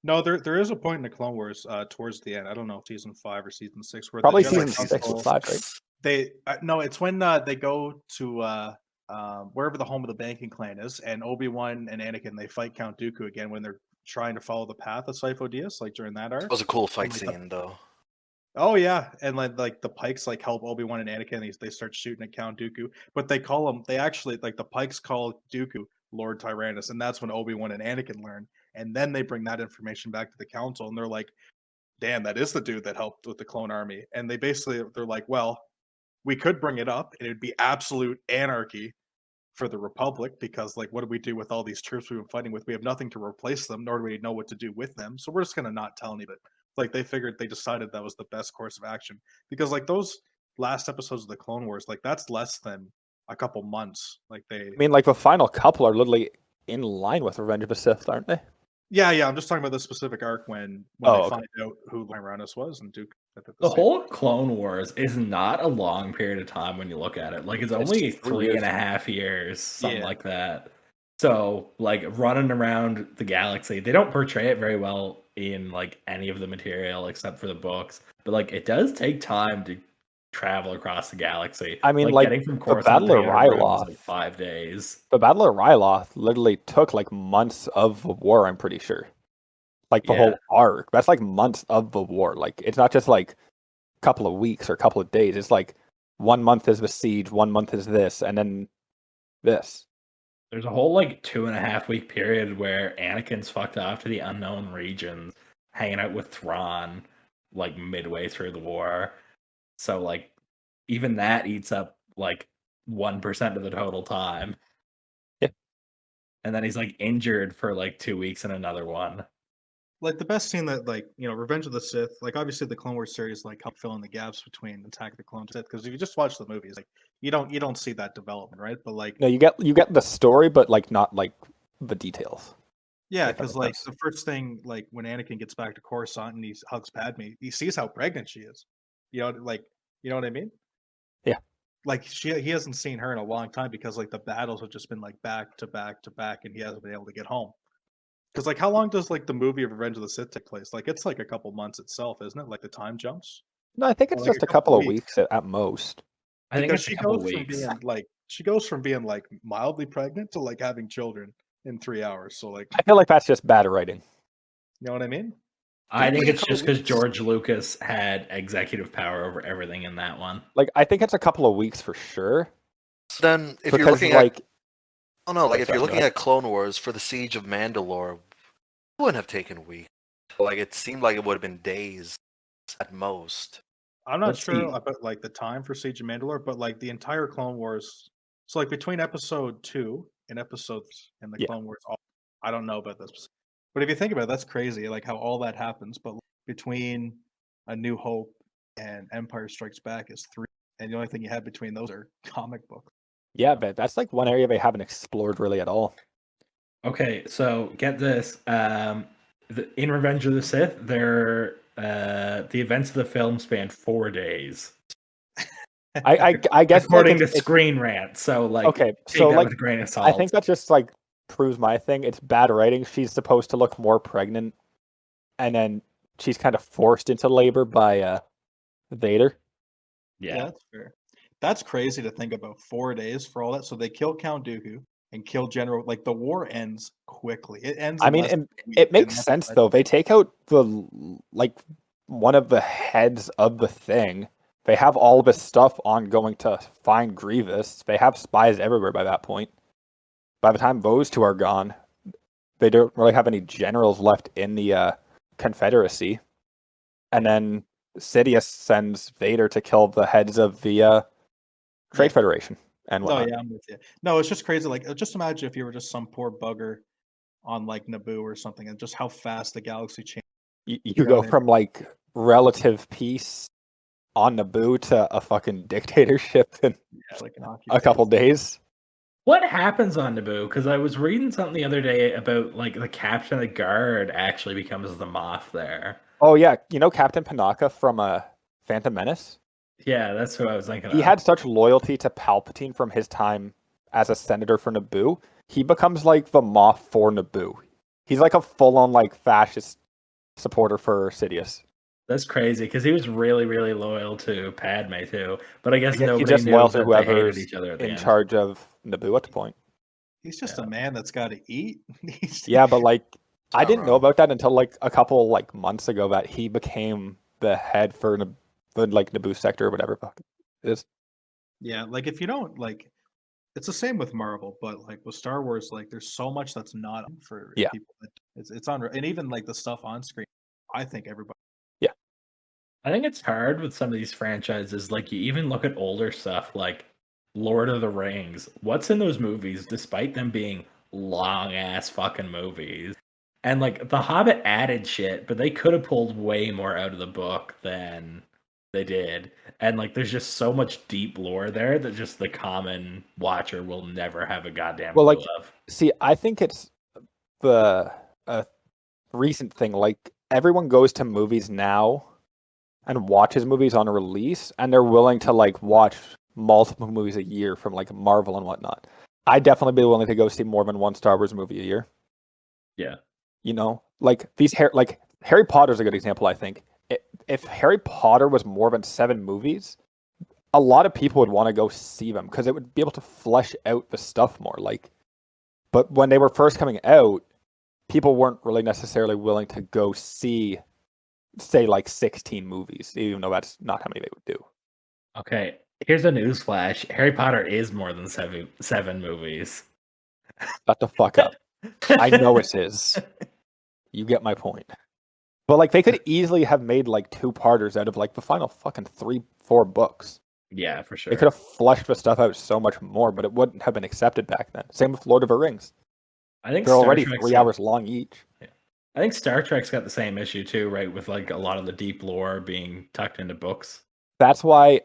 No, there is a point in the Clone Wars towards the end. I don't know if season 5 or season 6 where Probably the season Jedi 6 or 5, right? No, it's when they go to wherever the home of the banking clan is, and Obi-Wan and Anakin they fight Count Dooku again when they're trying to follow the path of Sifo Dyas, like during that arc. It was a cool fight scene, though. Oh yeah, and like the Pikes like help Obi-Wan and Anakin. They start shooting at Count Dooku, but they call him. They actually like the Pikes call Dooku Lord Tyrannus, and that's when Obi-Wan and Anakin learn. And then they bring that information back to the council, and they're like, "Damn, that is the dude that helped with the clone army." And they're like, "Well, we could bring it up, and it'd be absolute anarchy for the Republic because, like, what do we do with all these troops we've been fighting with? We have nothing to replace them, nor do we know what to do with them. So we're just gonna not tell anybody." Like they decided that was the best course of action because, like, those last episodes of the Clone Wars, like that's less than a couple months. Like the final couple are literally in line with Revenge of the Sith, aren't they? Yeah, I'm just talking about the specific arc when they find out who Tyrannus was and Duke. The whole Clone Wars is not a long period of time when you look at it. Like it's only 3.5 years, something like that. So like running around the galaxy, they don't portray it very well in like any of the material except for the books. But like it does take time to travel across the galaxy. I mean, like getting from Coruscant the Battle of Ryloth, 5 days. The Battle of Ryloth literally took like months of the war. I'm pretty sure. Like the whole arc, that's like months of the war. Like it's not just like a couple of weeks or a couple of days. It's like 1 month is the siege, 1 month is this, and then this. There's a whole like 2.5 week period where Anakin's fucked off to the unknown regions, hanging out with Thrawn, like midway through the war. So like even that eats up like 1% of the total time. Yeah. And then he's like injured for like 2 weeks in another one. Like the best scene that Revenge of the Sith, like obviously the Clone Wars series like help fill in the gaps between Attack of the Clones and Sith, because if you just watch the movies, like you don't see that development, right? But like no, you get the story, but like not like the details. Yeah, because like the first thing, like when Anakin gets back to Coruscant and he hugs Padme, he sees how pregnant she is. You know what I mean? Yeah. Like he hasn't seen her in a long time because like the battles have just been like back to back to back, and he hasn't been able to get home. Because like how long does like the movie of Revenge of the Sith take place? Like it's like a couple months itself, isn't it? Like the time jumps. No, I think it's just a couple of weeks at most. I think she goes from being like mildly pregnant to like having children in 3 hours. So like I feel like that's just bad writing. You know what I mean? I think it's just because George Lucas had executive power over everything in that one. Like I think it's a couple of weeks for sure. So then, if you're looking at if you're looking at Clone Wars for the Siege of Mandalore, it wouldn't have taken weeks. Like it seemed like it would have been days at most. I'm not sure about like the time for Siege of Mandalore, but like the entire Clone Wars. So like between episode 2 and episodes in the Clone Wars, I don't know about this, but if you think about it, that's crazy. Like how all that happens, but between A New Hope and Empire Strikes Back is 3, and the only thing you have between those are comic books. Yeah, but that's like one area they haven't explored really at all. Okay, so get this. In Revenge of the Sith, the events of the film span 4 days. I guess according to Screen Rant. So like, okay, so like, with a grain of salt. I think that just like proves my thing. It's bad writing. She's supposed to look more pregnant, and then she's kind of forced into labor by Vader. Yeah, that's fair. That's crazy to think about. 4 days for all that. So they kill Count Dooku and kill General. Like the war ends quickly. It ends. I mean, it makes sense though. They take out one of the heads of the thing. They have all of his stuff on going to find Grievous. They have spies everywhere by that point. By the time those two are gone, they don't really have any generals left in the Confederacy. And then Sidious sends Vader to kill the heads of the Trade Federation and No, whatnot. yeah, I'm with you. No, it's just crazy. Like, just imagine if you were just some poor bugger on like Naboo or something, and just how fast the galaxy changed. You know go what I mean? from like relative peace on Naboo to a fucking dictatorship in Yeah, like an a couple days. What happens on Naboo? Because I was reading something the other day about like the captain of the guard actually becomes the Moff there. Oh yeah, you know Captain Panaka from Phantom Menace? Yeah, that's who I was thinking He of. had such loyalty to Palpatine from his time as a senator for Naboo. He becomes like the Moff for Naboo. He's like a full-on like fascist supporter for Sidious. That's crazy because he was really, really loyal to Padme too. But I guess He's nobody just knew loyal to that they hated whoever's each other at the in end. charge of Naboo at the point. He's just Yeah. a man that's got to eat. Yeah, but like I Not didn't know wrong. about that until like a couple like months ago that he became the head for the like Naboo sector or whatever fuck it is. Yeah, like if you don't like, it's the same with Marvel, but like with Star Wars, like there's so much that's not for Yeah. people. That it's on, and even like the stuff on screen. I think everybody. I think it's hard with some of these franchises. Like you even look at older stuff like Lord of the Rings. What's in those movies, despite them being long ass fucking movies? And like The Hobbit added shit, but they could have pulled way more out of the book than they did. And like there's just so much deep lore there that just the common watcher will never have a goddamn Well, clue like, of. see, I think it's the recent thing. Like everyone goes to movies now and watches movies on release, and they're willing to like watch multiple movies a year from like Marvel and whatnot. I'd definitely be willing to go see more than one Star Wars movie a year. Yeah. You know, like Harry Potter's a good example. I think if Harry Potter was more than 7 movies, a lot of people would want to go see them because it would be able to flesh out the stuff more. Like, but when they were first coming out, people weren't really necessarily willing to go see, say, like 16 movies, even though that's not how many they would do. Okay. Here's a news flash. Harry Potter is more than seven movies. Shut the fuck up. I know it is. You get my point. But like they could easily have made like 2-parters out of like the final fucking 3-4 books. Yeah, for sure. They could have fleshed the stuff out so much more, but it wouldn't have been accepted back then. Same with Lord of the Rings. I think They're Star already Trek's 3 got- hours long each. I think Star Trek's got the same issue too, right? With like a lot of the deep lore being tucked into books. That's why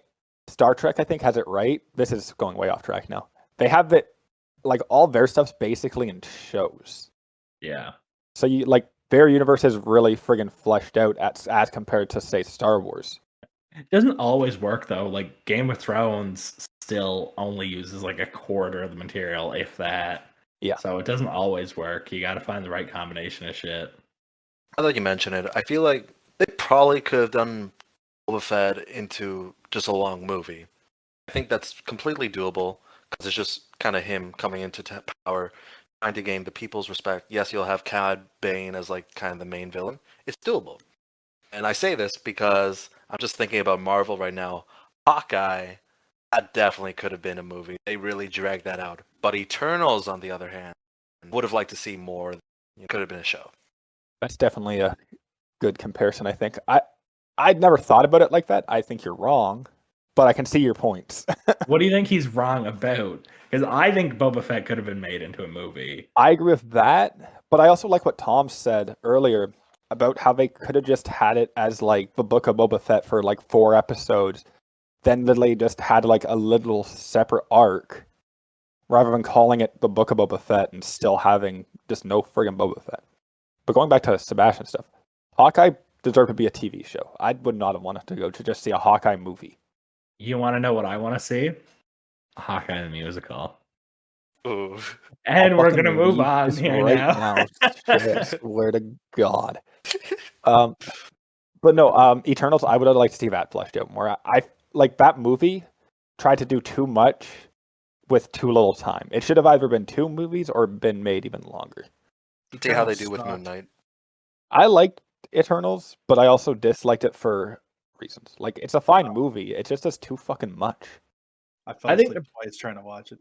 Star Trek, I think, has it right. This is going way off track now. They have it, like, all their stuff's basically in shows. Yeah. So, you like, their universe is really friggin' fleshed out as compared to, say, Star Wars. It doesn't always work though. Like Game of Thrones still only uses like a quarter of the material, if that. Yeah. So it doesn't always work. You got to find the right combination of shit. Now that you mention it, I feel like they probably could have done Boba Fett into just a long movie. I think that's completely doable because it's just kind of him coming into power, trying to gain the people's respect. Yes, you'll have Cad Bane as like kind of the main villain. It's doable. And I say this because I'm just thinking about Marvel right now. Hawkeye, that definitely could have been a movie. They really dragged that out. But Eternals, on the other hand, would have liked to see more. It could have been a show. That's definitely a good comparison, I think. I'd never thought about it like that. I think you're wrong, but I can see your points. What do you think he's wrong about? Because I think Boba Fett could have been made into a movie. I agree with that, but I also like what Tom said earlier about how they could have just had it as like the Book of Boba Fett for like 4 episodes, then literally just had like a little separate arc, rather than calling it the Book of Boba Fett and still having just no friggin' Boba Fett. But going back to Sebastian stuff, Hawkeye deserved to be a TV show. I would not have wanted to go to just see a Hawkeye movie. You want to know what I want to see? Hawkeye the musical. Ooh. And I'll we're fucking gonna move leave on this here right now. Shit, I swear to God. But no, Eternals. I would have liked to see that fleshed out more. I like that movie tried to do too much with too little time. It should have either been 2 movies or been made even longer. See how they do with Sucked. Moon Knight. I liked Eternals, but I also disliked it for reasons. Like it's a fine movie. It just does too fucking much. I fell I think asleep twice trying to watch it.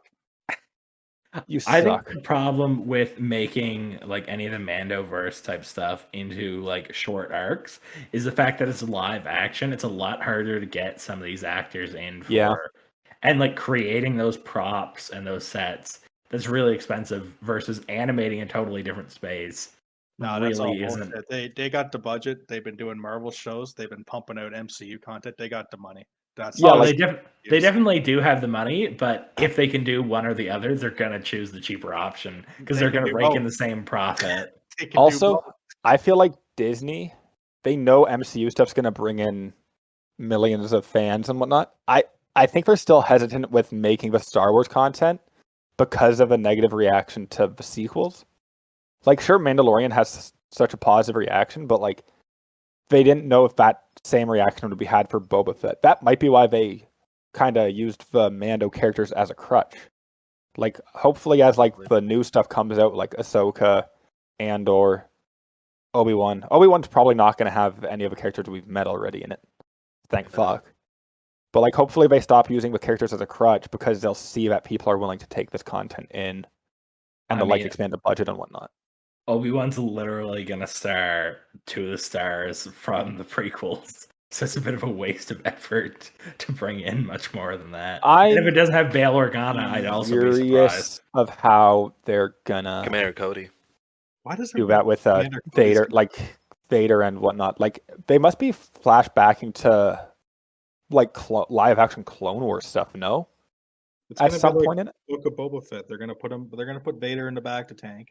You I suck. think the problem with making like any of the Mandoverse type stuff into like short arcs is the fact that it's live action. It's a lot harder to get some of these actors in for Yeah. and like creating those props and those sets, that's really expensive versus animating a totally different space. No, that's all really isn't. bullshit. They got the budget. They've been doing Marvel shows. They've been pumping out MCU content. They got the money. That's Yeah, Oh, like- they definitely do have the money, but if they can do one or the other, they're gonna choose the cheaper option because They they're can gonna do rake in both. the same profit. They can do Also, both. I feel like Disney, they know MCU stuff's going to bring in millions of fans and whatnot. I think they're still hesitant with making the Star Wars content because of a negative reaction to the sequels. Like, sure, Mandalorian has such a positive reaction, but like, they didn't know if that same reaction would be had for Boba Fett. That might be why they kind of used the Mando characters as a crutch. Like, hopefully, as like the new stuff comes out, like Ahsoka, Andor, Obi-Wan. Obi-Wan's probably not going to have any of the characters we've met already in it. Thank fuck. But like, hopefully they stop using the characters as a crutch because they'll see that people are willing to take this content in, and they'll like expand the budget and whatnot. Obi-Wan's literally gonna star 2 of the stars from the prequels. So it's a bit of a waste of effort to bring in much more than that. And if it doesn't have Bail Organa, I'd also be surprised. Curious of how they're gonna Commander Cody. Why does do that with Commander Vader, Cody's- like Vader and whatnot. Like, they must be flashbacking to like live action Clone Wars stuff. No, It's at gonna some be like point in it. Book of Boba Fett. They're gonna put him. They're gonna put Vader in the back to tank.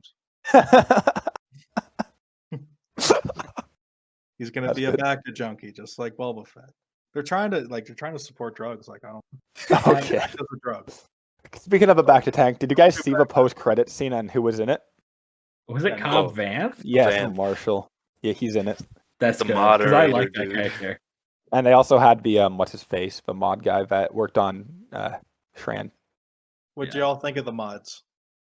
He's gonna That's be good. a back to junkie, just like Boba Fett. They're trying to support drugs. Like, I don't. Okay. Back to the drugs. Speaking of a back to tank, did you guys see the post credit scene and who was in it? Was it Yeah, Cobb no. Vanth? Yeah, Van. from Marshall. Yeah, he's in it. That's The good, 'cause I moderator, like that dude. character. And they also had the what's his face, the mod guy that worked on Shran. What'd Yeah. y'all think of the mods?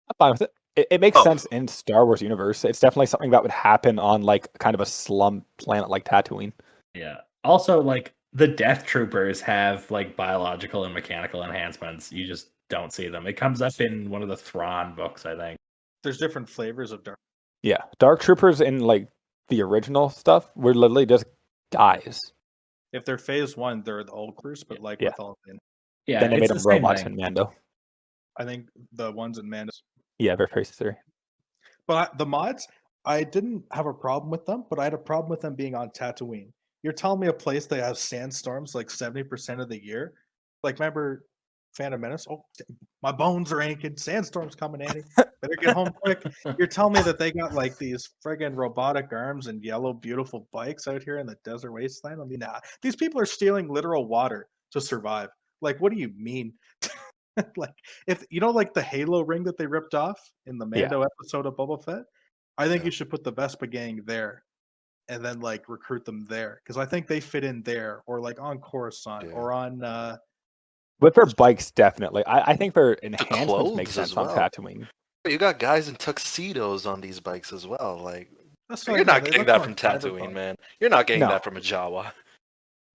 I'm fine with it. It makes Oh. sense in Star Wars universe. It's definitely something that would happen on like kind of a slum planet like Tatooine. Yeah. Also, like the Death Troopers have like biological and mechanical enhancements. You just don't see them. It comes up in one of the Thrawn books, I think. There's different flavors of dark. Yeah, Dark Troopers in like the original stuff were literally just guys. If they're phase 1, they're the old crews, but like Yeah. with all the, Yeah, then they made it's them the same robots thing. in Mando. I think the ones in Mando. Yeah, very necessary. But the mods, I didn't have a problem with them, but I had a problem with them being on Tatooine. You're telling me a place that has sandstorms like 70% of the year? Like, remember Phantom Menace? Oh, my bones are aching. Sandstorm's coming, Annie. Better get home quick. You're telling me that they got like these friggin' robotic arms and yellow, beautiful bikes out here in the desert wasteland? I mean, nah. These people are stealing literal water to survive. Like, what do you mean? Like, if you know, like the Halo ring that they ripped off in the Mando episode of Boba Fett, I think you should put the Vespa gang there, and then like recruit them there because I think they fit in there, or like on Coruscant, or on. With their bikes, definitely. I think their enhancements make clothes sense as on well. Tatooine. You got guys in tuxedos on these bikes as well. Like, That's you're what not they getting look that more from cyberpunk. Tatooine, man. You're not getting No. that from a Jawa.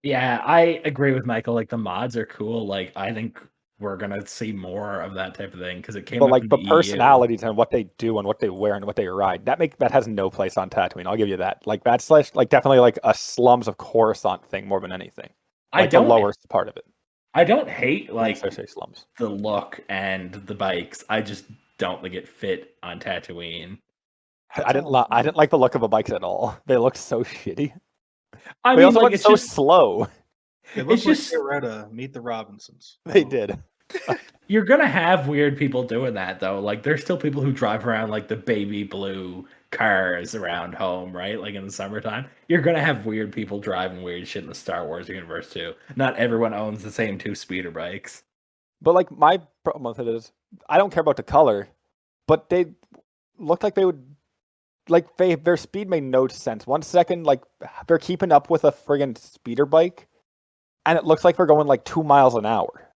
Yeah, I agree with Michael. Like the mods are cool. Like I think we're gonna see more of that type of thing because it came But up like in the the EU. personalities and what they do and what they wear and what they ride, that has no place on Tatooine. I'll give you that. Like that's like definitely like a slums of Coruscant thing more than anything. I Like the don't. lowest part of it. I don't hate like I say slums. the look and the bikes. I just don't think it fit on Tatooine. I didn't like the look of the bikes at all. They looked so shitty. I They mean, also like went it's so just slow. It looks It's like just- they were at Meet the Robinsons. They did. you're gonna have weird people doing that though. Like there's still people who drive around like the baby blue cars around home, right? Like in the summertime. You're gonna have weird people driving weird shit in the Star Wars universe too. Not everyone owns the same 2 speeder bikes. But like my problem with it is, I don't care about the color, but they looked like they would, like their speed made no sense. 1 second, like they're keeping up with a friggin' speeder bike, and it looks like they're going like 2 miles an hour.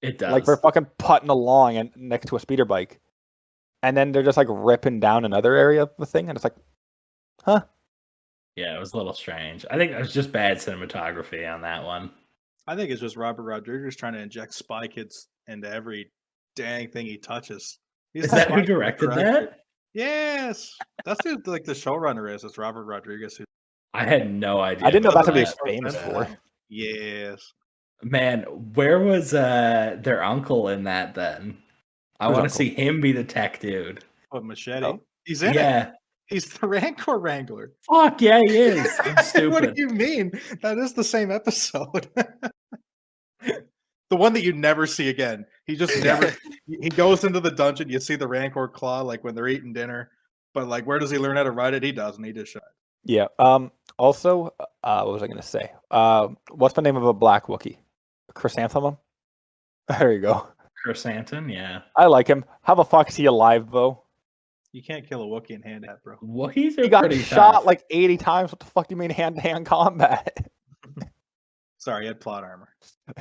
It does. Like they're fucking putting along and next to a speeder bike, and then they're just like ripping down another area of the thing, and it's like, huh? Yeah, it was a little strange. I think it was just bad cinematography on that one. I think it's just Robert Rodriguez trying to inject Spy Kids into every dang thing he touches. He's Is the that Spy who Kids directed director. that? Yes, that's who like the showrunner is. It's Robert Rodriguez. I had no idea. I didn't know about that's what he that. was famous for. Yes, Man, where was their uncle in that then? I Whose want to uncle? see him be the tech dude. What Machete? Oh. He's in it. Yeah. He's the Rancor Wrangler. Fuck yeah, he is. I'm What stupid. do you mean? That is the same episode. The one that you never see again. He just never. He goes into the dungeon. You see the Rancor claw like when they're eating dinner. But like, where does he learn how to ride it? He doesn't. He just. Yeah. Also, what was I going to say? What's the name of a black Wookiee? Chrysanthemum? There you go. Chrysanthemum, yeah. I like him. How the fuck is he alive, though? You can't kill a Wookiee in hand hat, bro. Wookiees are He got pretty shot tough. like 80 times. What the fuck do you mean hand-to-hand combat? Sorry, he had plot armor.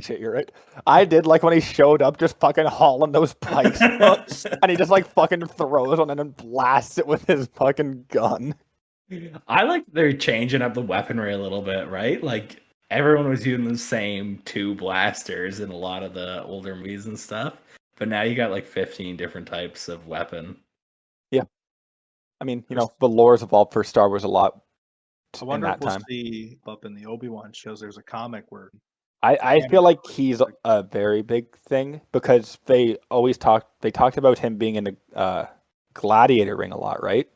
Shit, you're right. I did like when he showed up, just fucking hauling those pikes up, and he just like fucking throws one and then blasts it with his fucking gun. I like they're changing up the weaponry a little bit, right? Like everyone was using the same 2 blasters in a lot of the older movies and stuff, but now you got like 15 different types of weapon. I mean, you know, the lore's evolved for Star Wars a lot I in wonder that if we'll time. see up in the Obi-Wan shows. There's a comic where I feel like he's a very big thing because they talked about him being in the gladiator ring a lot, right?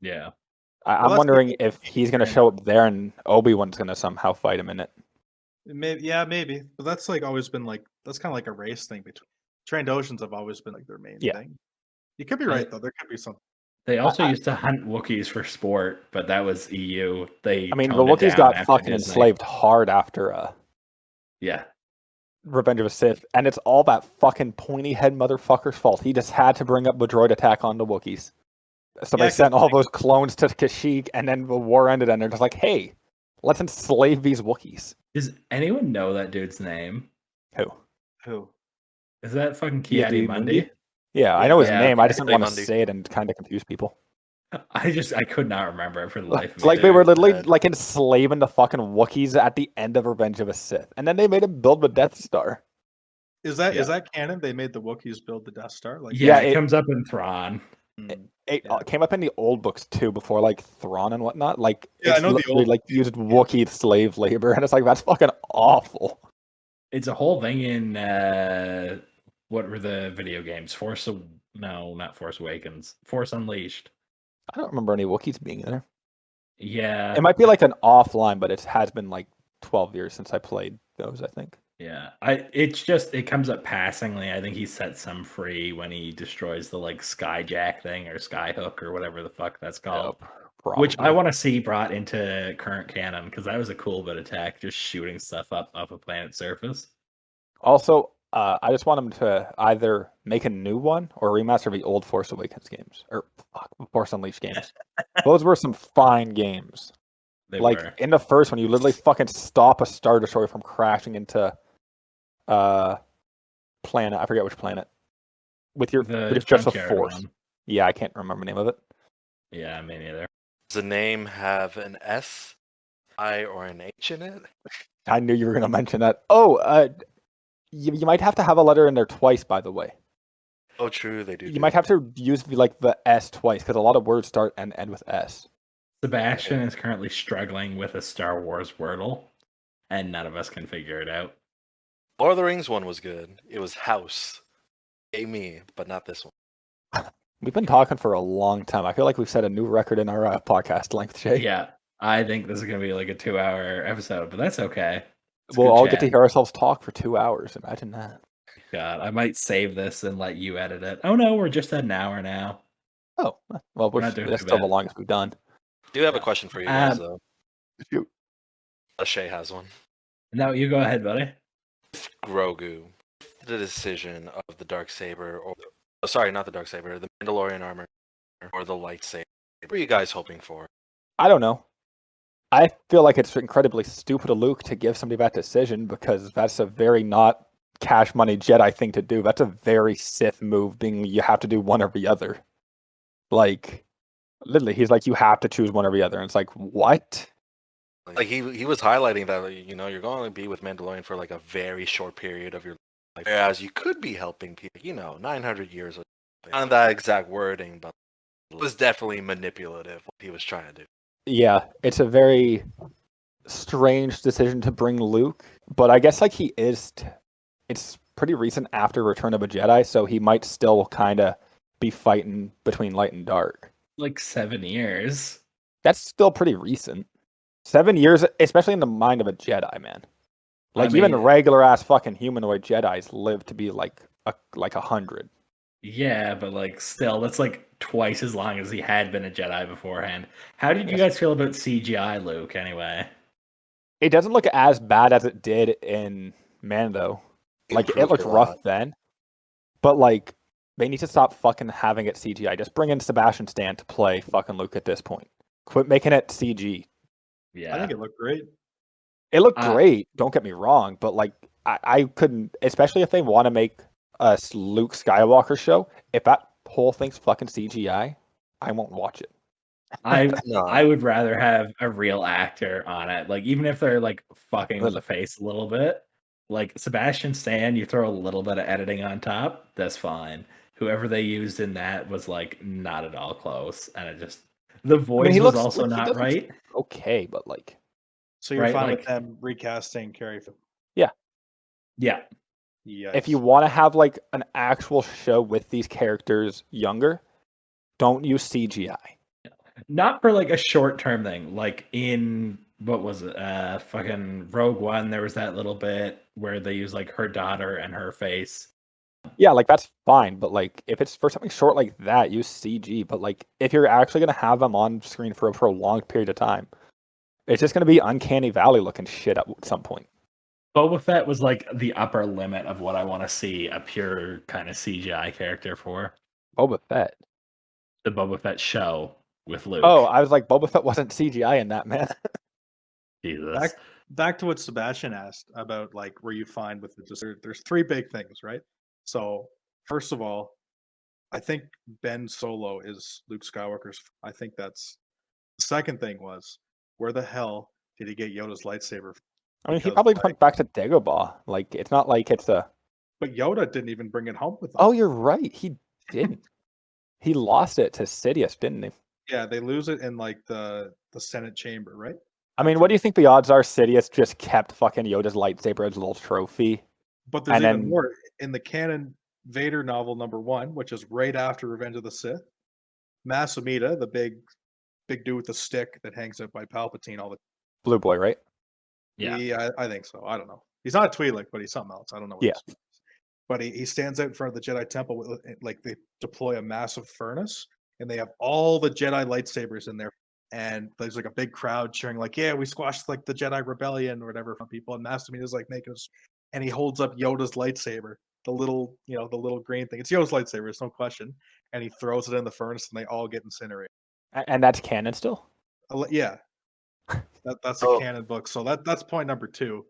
Yeah. I'm that's wondering the- if he's going to show up there and Obi-Wan's going to somehow fight him in it. maybe, but that's like always been like that's kind of like a race thing between trained oceans have always been like their main Yeah. thing. You could be right though. There could be something. They also used to hunt Wookiees for sport, but that was EU. I mean, the toned it Wookiees down got after fucking Disney. enslaved hard after Yeah. Revenge of the Sith, and it's all that fucking pointy head motherfucker's fault. He just had to bring up the droid attack on the Wookiees. So Yeah, they 'cause sent all like- those clones to Kashyyyk, and then the war ended, and they're just like, hey, let's enslave these Wookiees. Does anyone know that dude's name? Who? Is that fucking Ki-Adi Ki-Adi Mundi? Yeah, I know his Yeah, name. I just didn't Ki-Adi want to Mundi. say it and kind of confuse people. I could not remember it for the life of me. Like they were literally Dead. like enslaving the fucking Wookiees at the end of Revenge of a Sith, and then they made him build the Death Star. Is that Yeah. that canon? They made the Wookiees build the Death Star. Like Yeah, Yeah, it it- comes up in Thrawn. It Yeah. came up in the old books too, before like Thrawn and whatnot. Like, Yeah, I it's know the literally, old like used Wookiee slave labor, and it's like that's fucking awful. It's a whole thing in what were the video games? No, not Force Awakens. Force Unleashed. I don't remember any Wookiees being in there. Yeah. It might be like an offline, but it has been like 12 years since I played those, I think. Yeah. It comes up passingly. I think he sets some free when he destroys the like Skyjack thing or Skyhook or whatever the fuck that's called. Which I Probably. want to see brought into current canon because that was a cool bit of tech, just shooting stuff up off a planet's surface. Also, I just want them to either make a new one or remaster the old Force Awakens games. Or Force Unleashed games. Those were some fine games. They Like were. in the first one, you literally fucking stop a Star Destroyer from crashing into planet. I forget which planet. With your just a junkyard force. one. Yeah, I can't remember the name of it. Yeah, me neither. Does the name have an S, I, or an H in it? I knew you were gonna mention that. Oh, you might have to have a letter in there twice, by the way. Oh, true, they do. You might have to use the S twice because a lot of words start and end with S. Sebastian is currently struggling with a Star Wars Wordle, and none of us can figure it out. Lord of the Rings one was good. It was House. Yay me, but not this one. We've been talking for a long time. I feel like we've set a new record in our podcast length, Shay. Yeah, I think this is going to be like a 2-hour episode, but that's okay. It's We'll good all chat. get to hear ourselves talk for 2 hours. Imagine that. God, I might save this and let you edit it. Oh no, we're just at an hour now. Oh, well, We're not doing that's too still the bad. longest we've done. Do have a question for you guys, though. Shoot. Shay has one. No, you go ahead, buddy. Grogu, the decision of the Darksaber, or sorry, not the Darksaber, the Mandalorian armor, or the lightsaber. What are you guys hoping for? I don't know. I feel like it's incredibly stupid of Luke to give somebody that decision because that's a very not cash money Jedi thing to do. That's a very Sith move, being you have to do one or the other. Like, literally, he's like, you have to choose one or the other. And it's like, what? Like he was highlighting that you're going to be with Mandalorian for like a very short period of your life, whereas you could be helping people, 900 years or something. Not that exact wording, but it was definitely manipulative what he was trying to do. Yeah, it's a very strange decision to bring Luke, but I guess like he is. It's pretty recent after Return of a Jedi, so he might still kind of be fighting between light and dark. Like 7 years. That's still pretty recent. 7 years, especially in the mind of a Jedi, man. Like I even mean, regular ass fucking humanoid Jedis live to be like 100. yeah, but like still, that's like twice as long as he had been a Jedi beforehand. How did you Yes. guys feel about CGI Luke anyway? It doesn't look as bad as it did in Mando. Like it Improved looked a rough lot. then, but like they need to stop fucking having it CGI. Just bring in Sebastian Stan to play fucking Luke at this point. Quit making it CG. Yeah. I think it looked great. It looked Uh, great, don't get me wrong, but like I couldn't, especially if they want to make a Luke Skywalker show, if that whole thing's fucking CGI, I won't watch it. I No, would rather have a real actor on it. Like even if they're like fucking with the face a little bit, like Sebastian Stan, you throw a little bit of editing on top, that's fine. Whoever they used in that was like not at all close, and it just the I voice mean, he was looks also like he not does look right. okay, but like So you're Right, fine like- with them recasting Carrie Fisher? Yeah, Yes. if you want to have like an actual show with these characters younger, don't use CGI. not for like a short term thing. Like in what was it? Fucking Rogue One. There was that little bit where they used like her daughter and her face. Yeah, like that's fine, but like if it's for something short like that, use CG. But like if you're actually gonna have them on screen for a prolonged period of time, it's just gonna be uncanny valley looking shit at some point. Boba Fett was like the upper limit of what I want to see a pure kind of CGI character for. Boba Fett. The Boba Fett show with Luke. Oh, I was like, Boba Fett wasn't CGI in that, man. Jesus. Back to what Sebastian asked about, like, were you fine with it? There's three big things, right? So first of all, I think Ben Solo is Luke Skywalker's. I think that's the second thing was, where the hell did he get Yoda's lightsaber? I mean, he Because, probably like- went back to Dagobah. Like, it's not like it's a. But Yoda didn't even bring it home with him. Oh, you're right. He didn't. He lost it to Sidious, didn't he? Yeah, they lose it in like the Senate chamber, right? I mean, what do you think the odds are Sidious just kept fucking Yoda's lightsaber as a little trophy? But there's And even then- more in the canon Vader novel #1, which is right after Revenge of the Sith. Mas Amedda, the big dude with the stick that hangs out by Palpatine all the Blue boy, right? Yeah. I think so. I don't know. He's not a Twi'lek, but he's something else. I don't know. What Yeah. his- But he stands out in front of the Jedi Temple with like they deploy a massive furnace and they have all the Jedi lightsabers in there. And there's like a big crowd cheering, like, "Yeah, we squashed like the Jedi Rebellion or whatever from people." And Mas Amedda's like making us, and he holds up Yoda's lightsaber, the little, the little green thing. It's Yoda's lightsaber, it's no question. And he throws it in the furnace, and they all get incinerated. And that's canon still. Yeah, that's a Oh. canon book. So that's point number 2.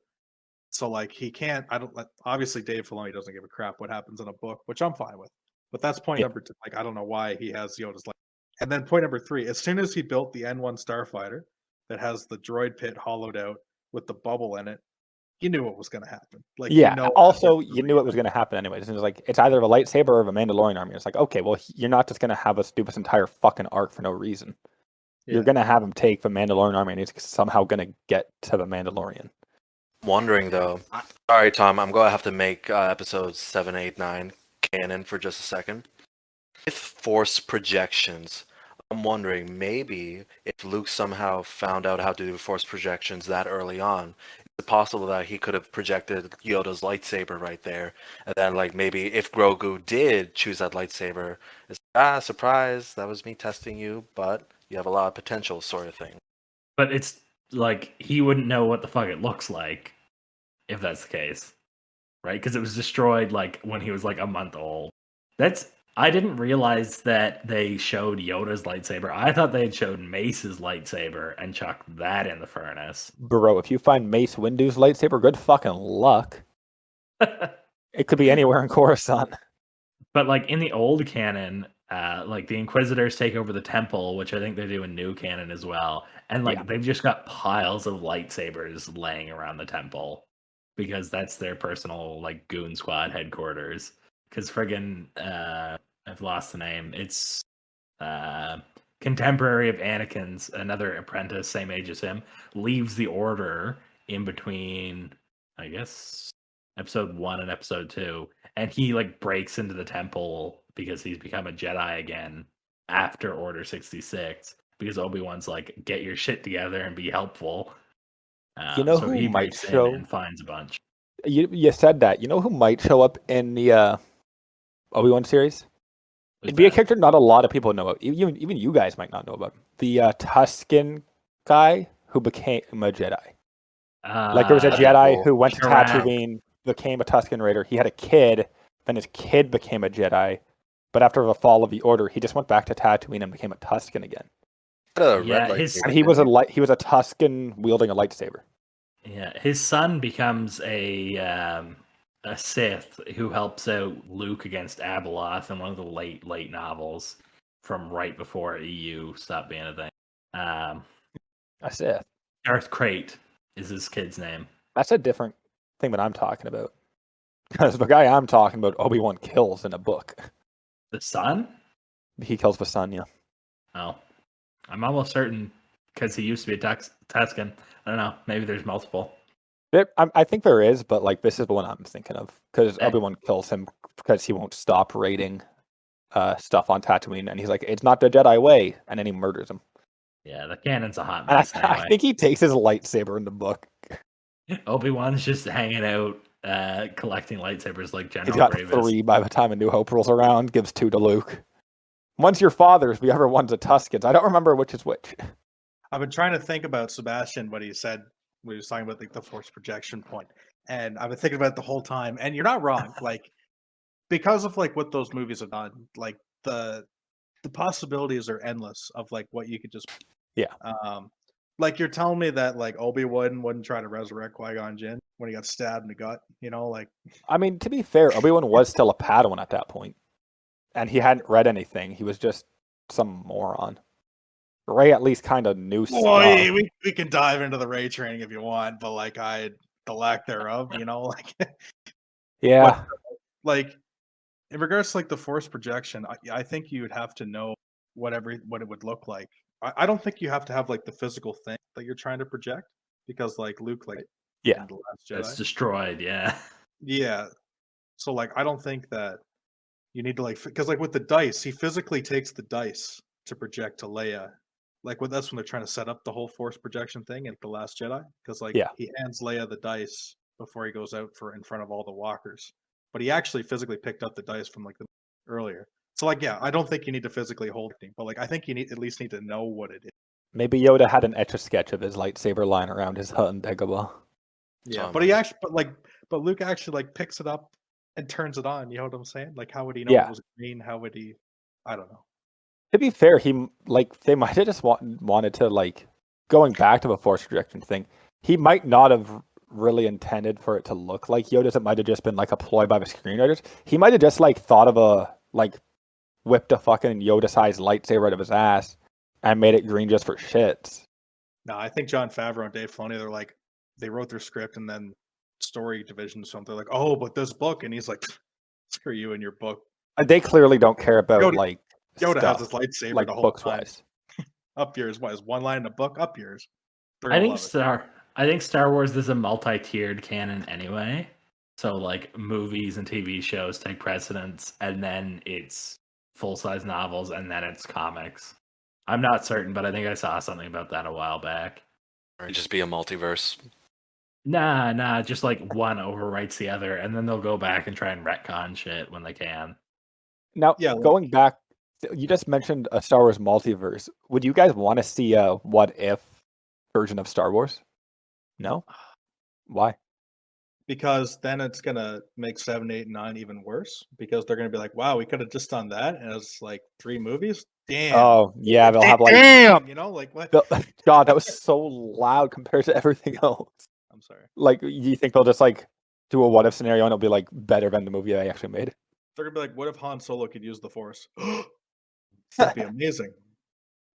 So like he can't. I don't. Obviously, Dave Filoni doesn't give a crap what happens in a book, which I'm fine with. But that's point Yeah. number 2. Like I don't know why he has Yoda's light. And then point number 3. As soon as he built the N1 starfighter that has the droid pit hollowed out with the bubble in it, you knew what was going to happen. Like Yeah. Also, that's you knew it was going to happen anyways. It was like it's either a lightsaber or a Mandalorian army. It's like, okay, well, you're not just going to have us do this entire fucking arc for no reason. You're Yeah. going to have him take the Mandalorian army, and he's somehow going to get to the Mandalorian. wondering though. Sorry, Tom. I'm going to have to make episodes 7, 8, 9 canon for just a second. With force projections, I'm wondering maybe if Luke somehow found out how to do force projections that early on, is it possible that he could have projected Yoda's lightsaber right there, and then like maybe if Grogu did choose that lightsaber, it's surprise, that was me testing you, but you have a lot of potential, sort of thing. But it's like he wouldn't know what the fuck it looks like if that's the case. Right? Because it was destroyed like when he was like a month old. I didn't realize that they showed Yoda's lightsaber. I thought they had showed Mace's lightsaber and chucked that in the furnace. Bro, if you find Mace Windu's lightsaber, good fucking luck. It could be anywhere in Coruscant. But like in the old canon, like the Inquisitors take over the temple, which I think they do in new canon as well. And like Yeah. they've just got piles of lightsabers laying around the temple because that's their personal like goon squad headquarters. Because friggin' I've lost the name. It's contemporary of Anakin's, another apprentice, same age as him, leaves the order in between I guess, episode 1 and episode 2, and he like breaks into the temple because he's become a Jedi again after Order 66. Because Obi-Wan's like, get your shit together and be helpful. You know so who he might breaks in show? and finds a bunch. You said that. You know who might show up in the Obi-Wan series? Who's It'd be a that? character not a lot of people know about. Even you guys might not know about. The Tusken guy who became a Jedi. Like there was a that'd be Jedi cool. who went to Chirac. Tatooine, became a Tusken Raider. He had a kid, then his kid became a Jedi. But after the fall of the Order, he just went back to Tatooine and became a Tusken again. Yeah, Red his- lightsaber, And he was didn't he was a Tusken wielding a lightsaber. Yeah, his son becomes a Sith who helps out Luke against Abeloth in one of the late novels from right before EU stopped being a thing. A Sith. Darth Crate is his kid's name. That's a different thing that I'm talking about. Because the guy I'm talking about, Obi-Wan kills in a book. The son? He kills the son, yeah. Oh, I'm almost certain because he used to be a Tusken. I don't know. Maybe there's multiple. I think there is, but like this is the one I'm thinking of. Because Okay. Obi-Wan kills him because he won't stop raiding stuff on Tatooine. And he's like, it's not the Jedi way. And then he murders him. Yeah, the canon's a hot And mess I anyway. think he takes his lightsaber in the book. Obi-Wan's just hanging out, collecting lightsabers like He's General got Grievous. 3 by the time A New Hope rolls around, gives 2 to Luke. Once your father's, the other one's a Tuskens. I don't remember which is which. I've been trying to think about Sebastian, what he said when he was talking about like the force projection point, and I've been thinking about it the whole time. And you're not wrong, like because of like what those movies have done, like the possibilities are endless of like what you could just Yeah. like you're telling me that like Obi-Wan wouldn't try to resurrect Qui-Gon Jinn when he got stabbed in the gut, you know, like I mean, to be fair, Obi-Wan was still a Padawan at that point. And he hadn't read anything. He was just some moron. Ray at least kind of knew stuff. boy, we can dive into the Ray training if you want, but like the lack thereof, you know, like Yeah. like in regards to like the force projection, I think you would have to know what it would look like. I don't think you have to have like the physical thing that you're trying to project, because like Luke, like Yeah. in The Last It's Jedi, destroyed, yeah. yeah. So like I don't think that you need to like because like with the dice, he physically takes the dice to project to Leia. Like that's when they're trying to set up the whole force projection thing in The Last Jedi, because like Yeah. he hands Leia the dice before he goes out for in front of all the walkers, but he actually physically picked up the dice from like the earlier. So like yeah, I don't think you need to physically hold it, but like I think you at least need to know what it is. Maybe Yoda had an etch-a-sketch of his lightsaber lying around his hut in Dagobah. Yeah, Oh, but he man. actually, but Luke actually like picks it up and turns it on. You know what I'm saying? Like how would he know Yeah. it was green? How would he? I don't know. To be fair, they might have just wanted to, like, going back to the force projection thing, he might not have really intended for it to look like Yoda's. It might have just been like a ploy by the screenwriters. He might have just like thought of whipped a fucking Yoda-sized lightsaber out of his ass and made it green just for shits. No, I think John Favreau and Dave Filoni, they wrote their script and then story division or something. They're like, oh, but this book, and he's like, screw you and your book. They clearly don't care about Yoda stuff, has his lightsaber like the whole books time. wise. Up yours, what is one line in a book? Up yours. They're I gonna think love it. I think Star Wars is a multi-tiered canon anyway. So like movies and TV shows take precedence, and then it's full-size novels, and then it's comics. I'm not certain, but I think I saw something about that a while back. Or just be a multiverse. Nah, just like one overwrites the other, and then they'll go back and try and retcon shit when they can. Now, Yeah, like- going back, you just mentioned a Star Wars multiverse. Would you guys want to see a what if version of Star Wars? No? Why? Because then it's gonna make 7, 8, and 9 even worse, because they're gonna be like, wow, we could have just done that, and it's like 3 movies. Damn. Oh, yeah, they'll have like. Damn. You know, like what? God, that was so loud compared to everything else. I'm sorry. Like, you think they'll just like do a what if scenario and it'll be like better than the movie they actually made? They're gonna be like, what if Han Solo could use the Force? That'd be amazing.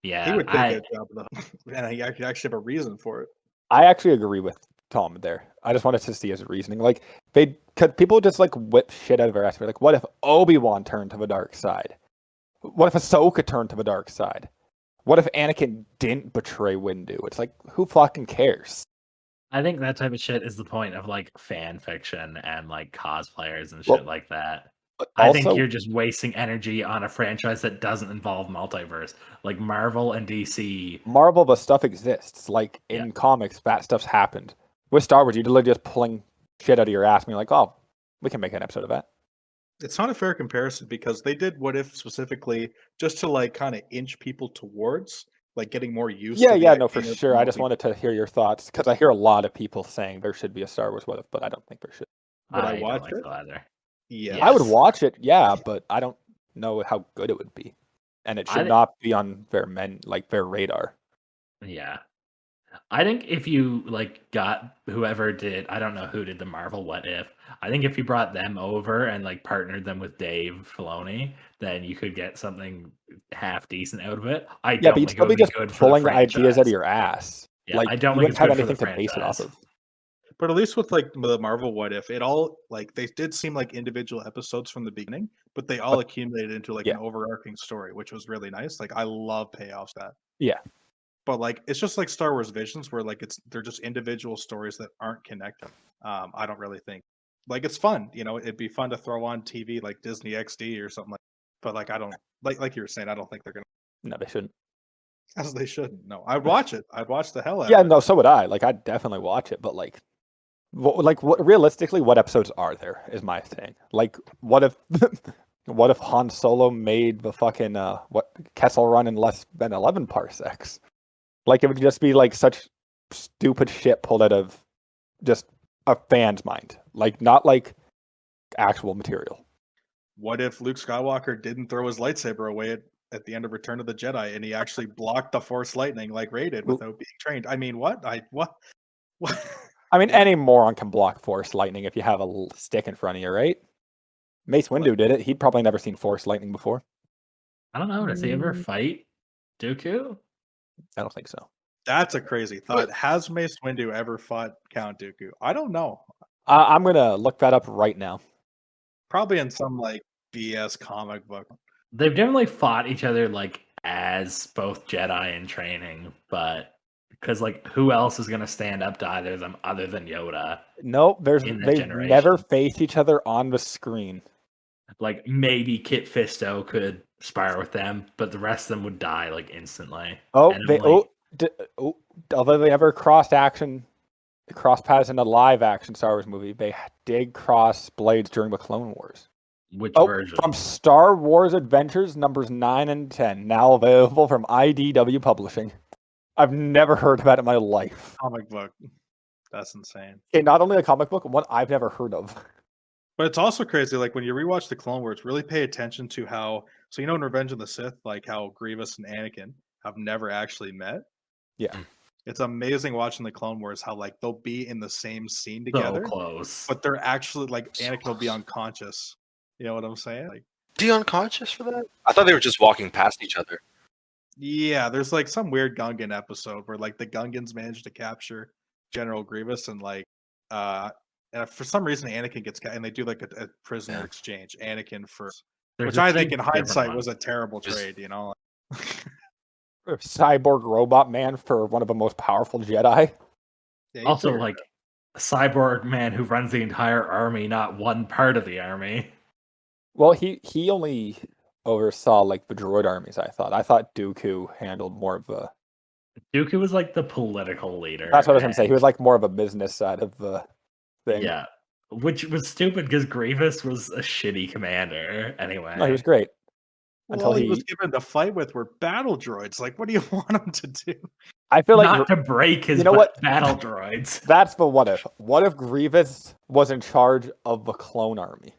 Yeah, He would take that job though, and he actually have a reason for it. I actually agree with Tom there. I just wanted to see his reasoning. Like, could people just like whip shit out of their ass? Like, what if Obi-Wan turned to the dark side? What if Ahsoka turned to the dark side? What if Anakin didn't betray Windu? It's like, who fucking cares? I think that type of shit is the point of like fan fiction and like cosplayers and Well, shit like that. But I think also, you're just wasting energy on a franchise that doesn't involve multiverse, like Marvel and DC. Marvel, the stuff exists. Like Yeah. in comics, that stuff's happened. With Star Wars, you're literally just pulling shit out of your ass and you're like, oh, we can make an episode of that. It's not a fair comparison because they did What If specifically just to like kind of inch people towards like getting more used to the Yeah, no, for idea of sure. I just movie. wanted to hear your thoughts because I hear a lot of people saying there should be a Star Wars What If, but I don't think there should. Would I don't watch like it? so either. Yeah. I would Yes. watch it, yeah, but I don't know how good it would be. And it should thi- not be on their radar. Yeah. I think if you like got whoever did, I don't know who did the Marvel What If. I think if you brought them over and like partnered them with Dave Filoni, then you could get something half decent out of it. I Yeah, don't but you'd think it still would be be just good for the pulling ideas out of franchise. your ass. Yeah, Like I don't you think wouldn't it's have good for anything the to base it off franchise. of. But at least with like the Marvel What If, it all like they did seem like individual episodes from the beginning, but they all accumulated into like yeah. an overarching story, which was really nice. Like I love payoffs that. Yeah. But like it's just like Star Wars Visions where like they're just individual stories that aren't connected. I don't really think like it's fun, you know, it'd be fun to throw on TV like Disney XD or something like but like I don't like you were saying, I don't think they're gonna No, they shouldn't. as they shouldn't. No. I'd watch it. I'd watch the hell out Yeah, of it. no, so would I. Like I'd definitely watch it, but like what realistically, what episodes are there is my thing. Like what if what if Han Solo made the fucking what Kessel Run in less than 11 parsecs? Like it would just be like such stupid shit pulled out of just a fan's mind. Like not like actual material. What if Luke Skywalker didn't throw his lightsaber away at the end of Return of the Jedi and he actually blocked the Force lightning like Rey did without being trained? I mean, what? What? I mean, any moron can block Force lightning if you have a stick in front of you, right? Mace Windu did it. He'd probably never seen Force lightning before. I don't know. Does he ever fight Dooku? I don't think so. That's a crazy thought. Has Mace Windu ever fought Count Dooku? I don't know. I'm gonna look that up right now. Probably in some like BS comic book. They've definitely fought each other like as both Jedi in training, but because like who else is gonna stand up to either of them other than Yoda? Nope, In that they've generation. never faced each other on the screen. Like maybe Kit Fisto could spar with them, but the rest of them would die like instantly. Oh, And I'm they like, although they ever cross paths in a live action Star Wars movie, they did cross blades during the Clone Wars. which Oh, version? from Star Wars Adventures numbers 9 and 10, now available from IDW Publishing. I've never heard of that in my life. Comic book. That's insane. Okay, not only a comic book, one I've never heard of. But it's also crazy, like when you rewatch the Clone Wars, really pay attention to how so you know in Revenge of the Sith, like how Grievous and Anakin have never actually met. Yeah. It's amazing watching the Clone Wars how like they'll be in the same scene So together, close. but they're actually like So Anakin will be close. unconscious. You know what I'm saying? Like, Is he unconscious for that? I thought they were just walking past each other. yeah, there's like some weird Gungan episode where like the Gungans manage to capture General Grievous and like and for some reason Anakin gets and they do like a prisoner Yeah. exchange. Anakin for There's which a I few think in different hindsight was ones. a terrible Just- trade, you know. Cyborg robot man for one of the most powerful Jedi. Yeah, he Also, figured like a cyborg man who runs the entire army, not one part of the army. Well, he only oversaw like the droid armies. I thought Dooku handled more of the. Dooku was like the political leader. That's what I was gonna say. He and- was like more of a business side of the thing. Yeah, which was stupid because Grievous was a shitty commander anyway. No, he was great. Well, Until all he he- was given to fight with were battle droids. Like, what do you want him to do? I feel like not to break his you know what? battle droids. that's the what if. What if Grievous was in charge of the clone army?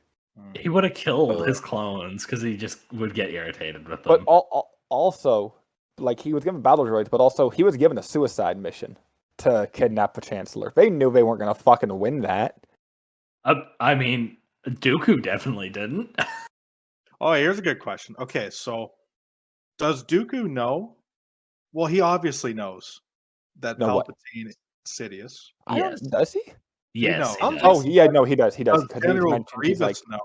He would have killed his clones because he just would get irritated with But them. also, like he was given battle droids, but also he was given a suicide mission to kidnap the Chancellor. They knew they weren't gonna fucking win that. I mean, Dooku definitely didn't. Oh, here's a good question. Okay, so does Dooku know? Well, he obviously knows that Know what? Palpatine is Sidious. I don't- Yes. Does he? Yes. knows. he does. Oh yeah, no, he does. He does. Does 'Cause he General mentioned he's Grievous like, know?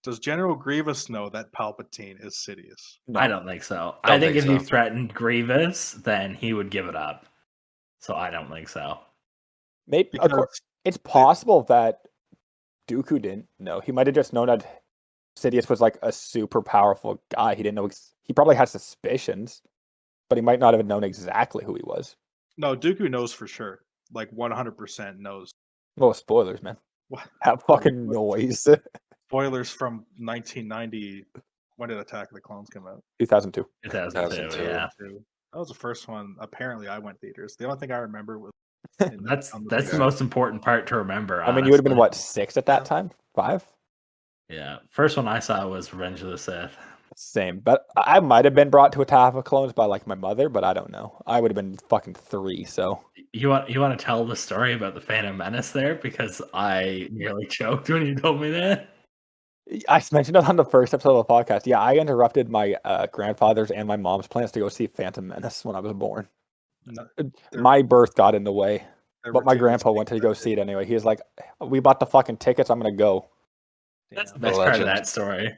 Does General Grievous know that Palpatine is Sidious? no. I don't think so. Don't I think think if you so. threatened Grievous, then he would give it up. So I don't think so. Maybe of Because course, it's possible that Dooku didn't know. He might have just known that Sidious was like a super powerful guy. He didn't know. He probably had suspicions, but he might not have known exactly who he was. no, Dooku knows for sure. Like 100% knows. Oh, spoilers, man! What? That fucking noise. Spoilers from 1990. When did Attack of the Clones come out? 2002. 2002, 2002. yeah. That was the first one. Apparently, I went theaters. The only thing I remember was That's the most important part to remember. I mean, you would have been honestly. what, 6 at that time? 5? Yeah, first one I saw was Revenge of the Sith. Same, but I might have been brought to Attack of the Clones by like my mother, but I don't know. I would have been fucking 3. So You want to tell the story about the Phantom Menace there, because I nearly choked when you told me that. I mentioned it on the first episode of the podcast. Yeah, I interrupted my grandfather's and my mom's plans to go see Phantom Menace when I was born. No, My birth got in the way, there but were my too grandpa many went to go things. see it anyway. He was like, "We bought the fucking tickets. I'm gonna go." That's the Damn. best part of legend. that story.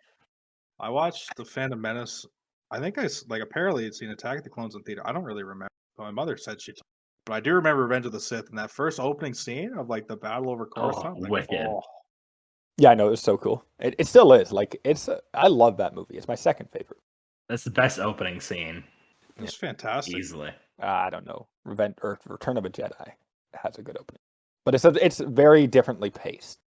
I watched the Phantom Menace. I think like apparently had seen Attack of the Clones in theater. I don't really remember. But my mother said she, but I do remember Revenge of the Sith and that first opening scene of like the battle over Coruscant. Like, wicked. oh, Yeah, I know, it was so cool. It still is. Like I love that movie. It's my second favorite. That's the best opening scene, it's fantastic. easily. I don't know. Return of a Jedi has a good opening, but it's very differently paced.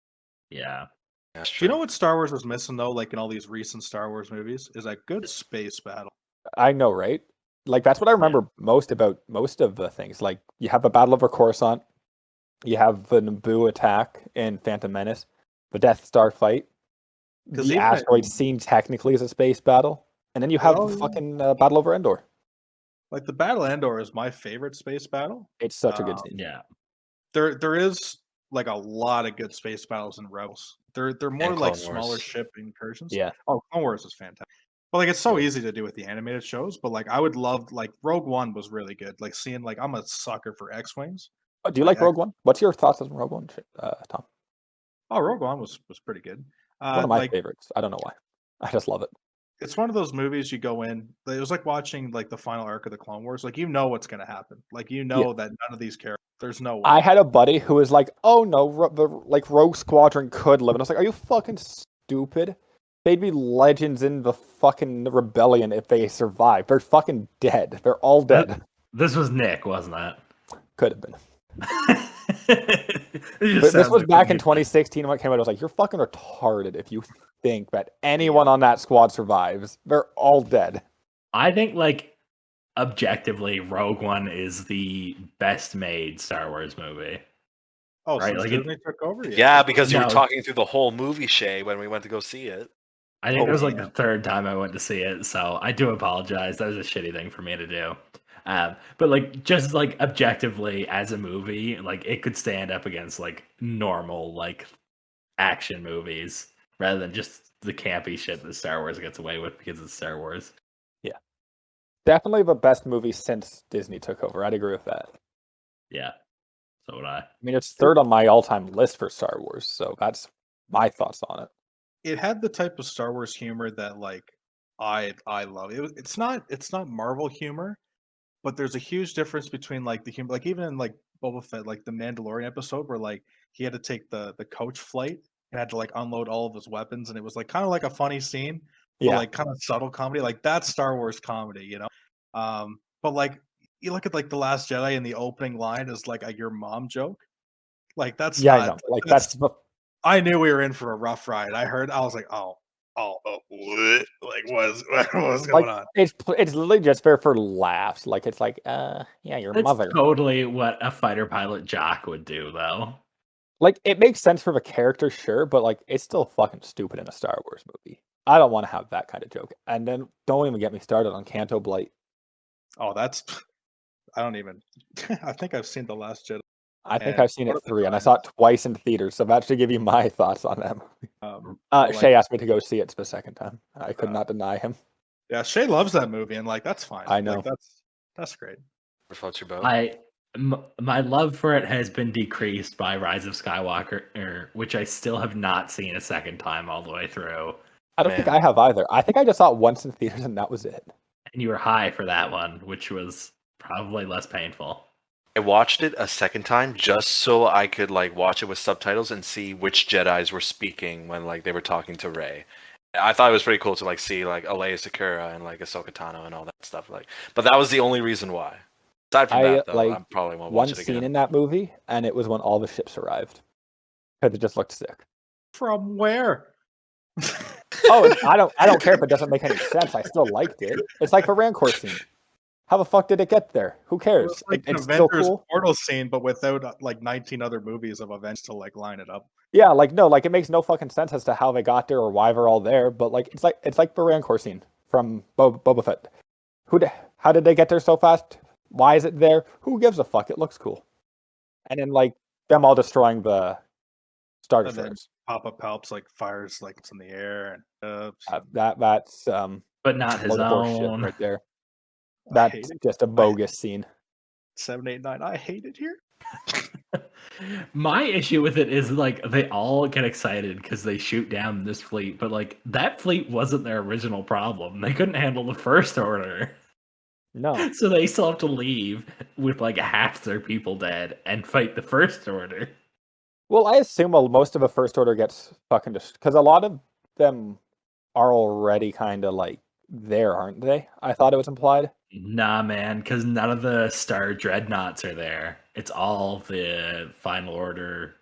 Yeah. That's Do you know true. what Star Wars was missing though? Like in all these recent Star Wars movies, is that good space battle. I know, right? Like that's what I remember most about most of the things. Like you have a battle over Coruscant, you have the Naboo attack in Phantom Menace, the Death Star fight, 'Cause the even asteroid in- scene technically is a space battle, and then you have Oh, the yeah. fucking battle over Endor. Like the Battle of Endor is my favorite space battle. It's such a good scene. Yeah. There is like a lot of good space battles in Rebels. They're more And like Clone smaller Wars. ship incursions. Yeah. Oh, Clone Wars is fantastic. But like it's so easy to do with the animated shows. But like I would love like Rogue One was really good. Like seeing like I'm a sucker for X-wings. Oh, do you Like like Rogue One? What's your thoughts on Rogue One, Tom? Oh, Rogue One was pretty good. One of my Like favorites. I don't know why. I just love it. it's one of those movies you go in. It was like watching like the final arc of the Clone Wars. Like you know what's gonna happen. Like you know that none of these characters. There's no way. I had a buddy who was like, "Oh no, the like Rogue Squadron could live," and I was like, "Are you fucking stupid? They'd be legends in the fucking rebellion if they survived. They're fucking dead. They're all dead." This was Nick, wasn't Could have been. it? This was back in 2016 when it came out. I was like, "You're fucking retarded if you think that anyone on that squad survives. They're all dead." I think, like, objectively, Rogue One is the best made Star Wars movie. Oh, right, since like Disney took over. Yeah, because you were No. talking through the whole movie, Shay, when we went to go see it. I think it was like yeah. the third time I went to see it, so I do apologize. That was a shitty thing for me to do. But like, just like objectively as a movie, like it could stand up against like normal like action movies rather than just the campy shit that Star Wars gets away with because it's Star Wars. Definitely the best movie since Disney took over. I'd agree with that. Yeah, so would I. I mean, it's third on my all-time list for Star Wars, so that's my thoughts on it. It had the type of Star Wars humor that like I love. It's not Marvel humor, but there's a huge difference between like the humor, like even in like Boba Fett, like the Mandalorian episode where like he had to take the coach flight and had to like unload all of his weapons, and it was like kind of like a funny scene, but Yeah. like kind of subtle comedy. Like that's Star Wars comedy, you know. But like you look at like the Last Jedi and the opening line is like a your mom joke. Like that's Yeah, not, I know. Like that's I knew we were in for a rough ride. I was like, oh, what? Like what's going on? It's literally just there for laughs. Like it's like, yeah, your That's mother. totally what a fighter pilot jock would do, though. Like it makes sense for the character, sure, but like it's still fucking stupid in a Star Wars movie. I don't want to have that kind of joke. And then don't even get me started on Canto Blight. Oh, that's I don't even. I think I've seen the Last Jedi. I think And I've seen one it of the 3, and I times- saw it twice in theaters. So that should give you my thoughts on that movie. but, Shay like, asked me to go see it the second time. I could not deny him. yeah, Shay loves that movie, and like that's fine. I know. Like, that's great. What floats your boat? My love for it has been decreased by Rise of Skywalker, which I still have not seen a second time all the way through. I don't think Man. I have either. I think I just saw it once in theaters, and that was it. And you were high for that one, which was probably less painful. I watched it a second time just so I could like watch it with subtitles and see which Jedi's were speaking when like they were talking to Rey. I thought it was pretty cool to like see like Alea Sakura and like Ahsoka Tano and all that stuff. Like, but that was the only reason why. Aside from I that, though, like I probably won't one watch it scene again. in that movie, and it was when all the ships arrived because it just looked sick. From where? Oh, I don't care if it doesn't make any sense. I still liked it. It's like the Rancor scene. How the fuck did it get there? Who It cares? was like an It's still Avengers cool. portal scene, but without like 19 other movies of Avengers to like line it up. Yeah, like no, like it makes no fucking sense as to how they got there or why they're all there. But like it's like the Rancor scene from Boba Fett. How did they get there so fast? Why is it there? Who gives a fuck? It looks cool. And then like them all destroying the Star And then Destroyers. Papa Palps like fires like it's in the air and That's But not his load of horse shit own. right there. I That's hate it. just a bogus scene. 789. I hate it here. My issue with it is like they all get excited because they shoot down this fleet, but like that fleet wasn't their original problem. They couldn't handle the First Order. No. So they still have to leave with like half their people dead and fight the First Order. Well, I assume most of the First Order gets fucking just because a lot of them are already kind of like there, aren't they? I thought it was implied. Nah, man, because none of the Star Dreadnoughts are there. It's all the Final Order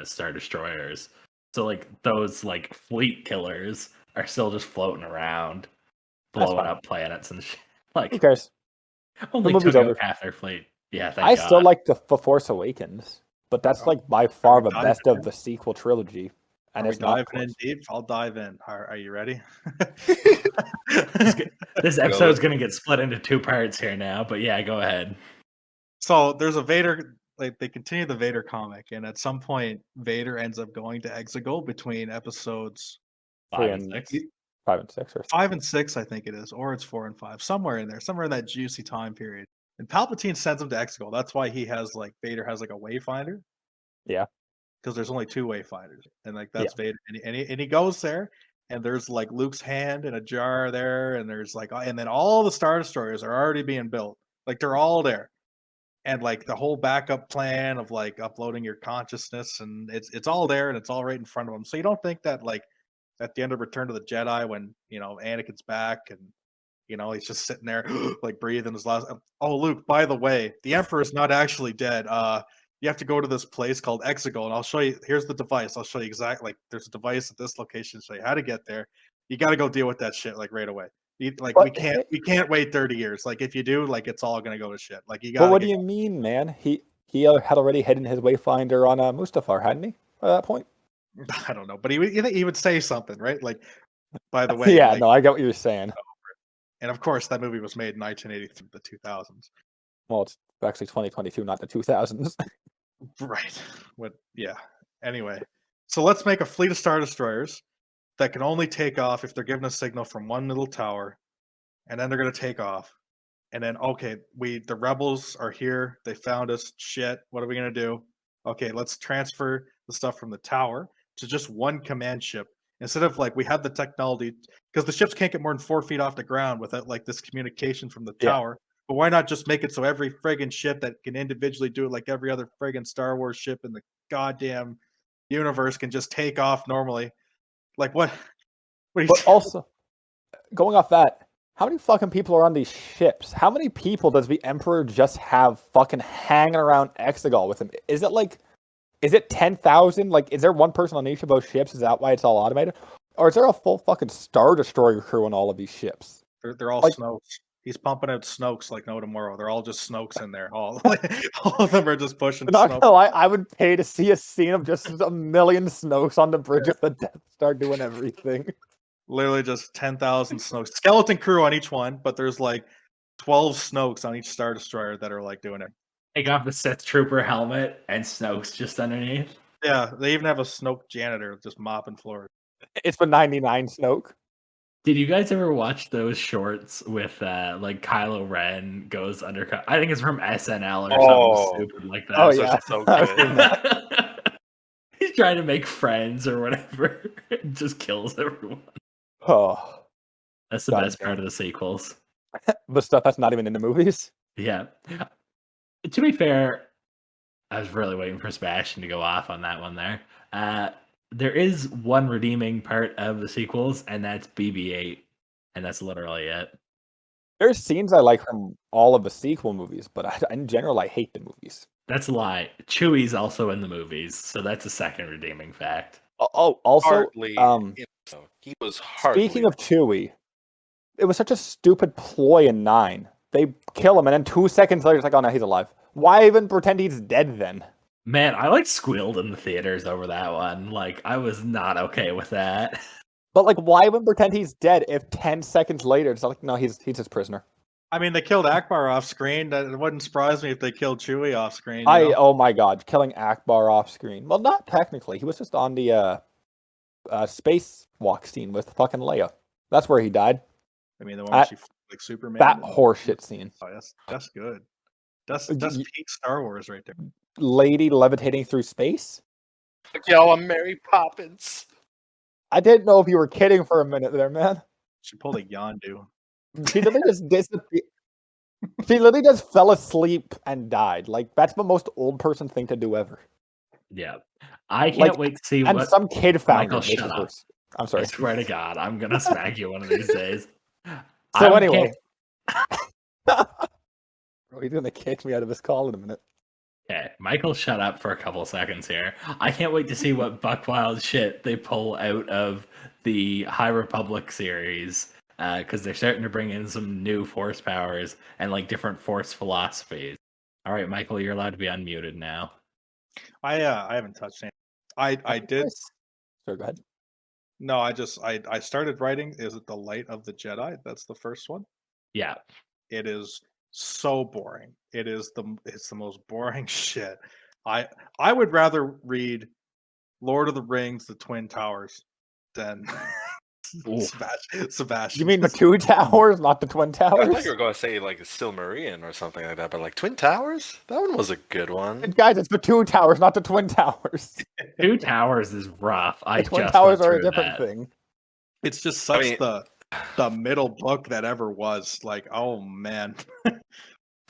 Star Destroyers. So like those like fleet killers are still just floating around, That's blowing fine. up planets and shit. Who Like cares? only movie's took out over. half their fleet. Yeah, thank I God. still like the Force Awakens, but that's Oh, like by far the diving best of in? the sequel trilogy, and Are we it's not diving in close. deep? I'll dive in. Are you ready? This episode is going to get split into two parts here now, but yeah, go ahead. So there's a Vader, like they continue the Vader comic, and at some point, Vader ends up going to Exegol between episodes 5 and 6. 5 and 6 or 5 and 6, I think it is, or it's 4 and 5, somewhere in there, somewhere in that juicy time period. And Palpatine sends him to Exegol. That's why he has like Vader has like a wayfinder. Yeah. Because there's only 2 wayfinders, and like that's Vader, and he goes there, and there's like Luke's hand in a jar there, and there's like, and then all the Star Destroyers are already being built, like they're all there, and like the whole backup plan of like uploading your consciousness, and it's all there, and it's all right in front of them. So you don't think that like at the end of Return of the Jedi, when Anakin's back and he's just sitting there like breathing his last. Oh, Luke, by the way, the Emperor is not actually dead. You have to go to this place called Exegol, and I'll show you. Here's the device. I'll show you exactly. Like, there's a device at this location to show you how to get there. You got to go deal with that shit like right away. We can't wait 30 years. Like if you do, like it's all gonna go to shit. Like you got. But what do you mean, man? He had already hidden his wayfinder on Mustafar, hadn't he? At that point. I don't know, but he would say something, right? Like, by the way, Yeah, like, no, I get what you're saying. and of course that movie was made in 1983, the 2000s. Well, it's actually 2022, not the 2000s. Right. Yeah. Anyway, so let's make a fleet of Star Destroyers that can only take off if they're given a signal from one little tower, and then they're gonna take off. And then okay, the rebels are here. They found us. Shit. What are we gonna do? Okay, let's transfer the stuff from the tower to just one command ship instead of like we have the technology because the ships can't get more than 4 feet off the ground without like this communication from the tower. But why not just make it so every friggin' ship that can individually do it like every other friggin' Star Wars ship in the goddamn universe can just take off normally? Like what? What are you But also, going off that, how many fucking people are on these ships? How many people does the Emperor just have fucking hanging around Exegol with him? Is it 10,000? Like, is there one person on each of those ships? Is that why it's all automated? Or is there a full fucking Star Destroyer crew on all of these ships? They're all like, Snokes. He's pumping out Snokes like no tomorrow. They're all just Snokes in there. All of them are just pushing Not Snoke. gonna lie, I would pay to see a scene of just a million Snokes on the bridge of the Death Star doing everything. Literally just 10,000 Snokes. Skeleton crew on each one, but there's like 12 Snokes on each Star Destroyer that are like doing it. Take off the Sith Trooper helmet and Snoke's just underneath. Yeah, they even have a Snoke janitor just mopping floors. It's the 99 Snoke. Did you guys ever watch those shorts with like Kylo Ren goes undercover? I think it's from SNL or something stupid like that. Oh yeah, so I've good. seen that. He's trying to make friends or whatever. It just kills everyone. Oh, That's the God best damn. part of the sequels. the stuff that's not even in the movies. Yeah. To be fair, I was really waiting for Sebastian to go off on that one there. There is one redeeming part of the sequels, and that's BB-8, and that's literally it. There's scenes I like from all of the sequel movies, but in general, I hate the movies. That's a lie. Chewie's also in the movies, so that's a second redeeming fact. Oh, also, Hardly. He was hardly. speaking of Chewie, it was such a stupid ploy in 9. They kill him, and then 2 seconds later, it's like, oh no, he's alive. Why even pretend he's dead then? Man, I like squealed in the theaters over that one. Like, I was not okay with that. But like, why even pretend he's dead if 10 seconds later it's like, no, he's his prisoner. I mean, they killed Akbar off screen. It wouldn't surprise me if they killed Chewie off screen. Oh my god, killing Akbar off screen. Well, not technically. He was just on the spacewalk scene with fucking Leia. That's where he died. I mean, the one where she like Superman. That horseshit scene. Oh, that's good. That's peak Star Wars right there. Lady levitating through space? Yo, I'm Mary Poppins. I didn't know if you were kidding for a minute there, man. She pulled a Yondu. She literally just disappeared. She literally just fell asleep and died. Like, that's the most old person thing to do ever. Yeah. I can't wait to see and what some kid found Michael, it. shut up. I'm sorry. I swear to God, I'm going to smack you one of these days. So anyway. Bro, he's going to kick me out of this call in a minute. Okay, Michael, shut up for a couple seconds here. I can't wait to see what buckwild shit they pull out of the High Republic series, because they're starting to bring in some new force powers and like different force philosophies. All right, Michael, you're allowed to be unmuted now. I haven't touched it. I did. Sorry, go ahead. No, I started writing. Is it The Light of the Jedi? That's the first one. Yeah. It is so boring. It's the most boring shit. I would rather read Lord of the Rings: The Twin Towers than Sebastian. You mean the 2 towers, not the Twin Towers? I thought you were going to say like Silmarillion or something like that, but like Twin Towers? That one was a good one. Guys, it's the 2 towers, not the Twin Towers. 2 Towers is rough. The Twin Towers are a different thing. It's just such the middle book that ever was. Like, oh man.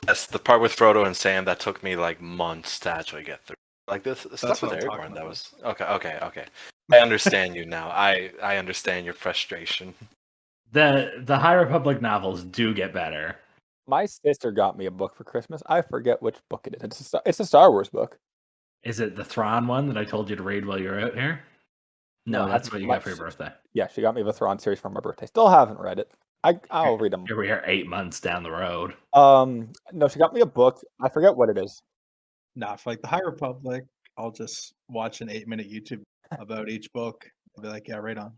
That's the part with Frodo and Sam that took me like months to actually get through. Like this stuff with Aragorn, that was okay. I understand you now. I understand your frustration. The High Republic novels do get better. My sister got me a book for Christmas. I forget which book it is. It's a Star Wars book. Is it the Thrawn one that I told you to read while you were out here? No, that's what you got for your birthday. Yeah, she got me the Thrawn series for my birthday. Still haven't read it. I'll read them. Here we are 8 months down the road. No, she got me a book. I forget what it is. Nah, for like the High Republic, I'll just watch an 8-minute YouTube about each book. I'll be like, yeah, right on.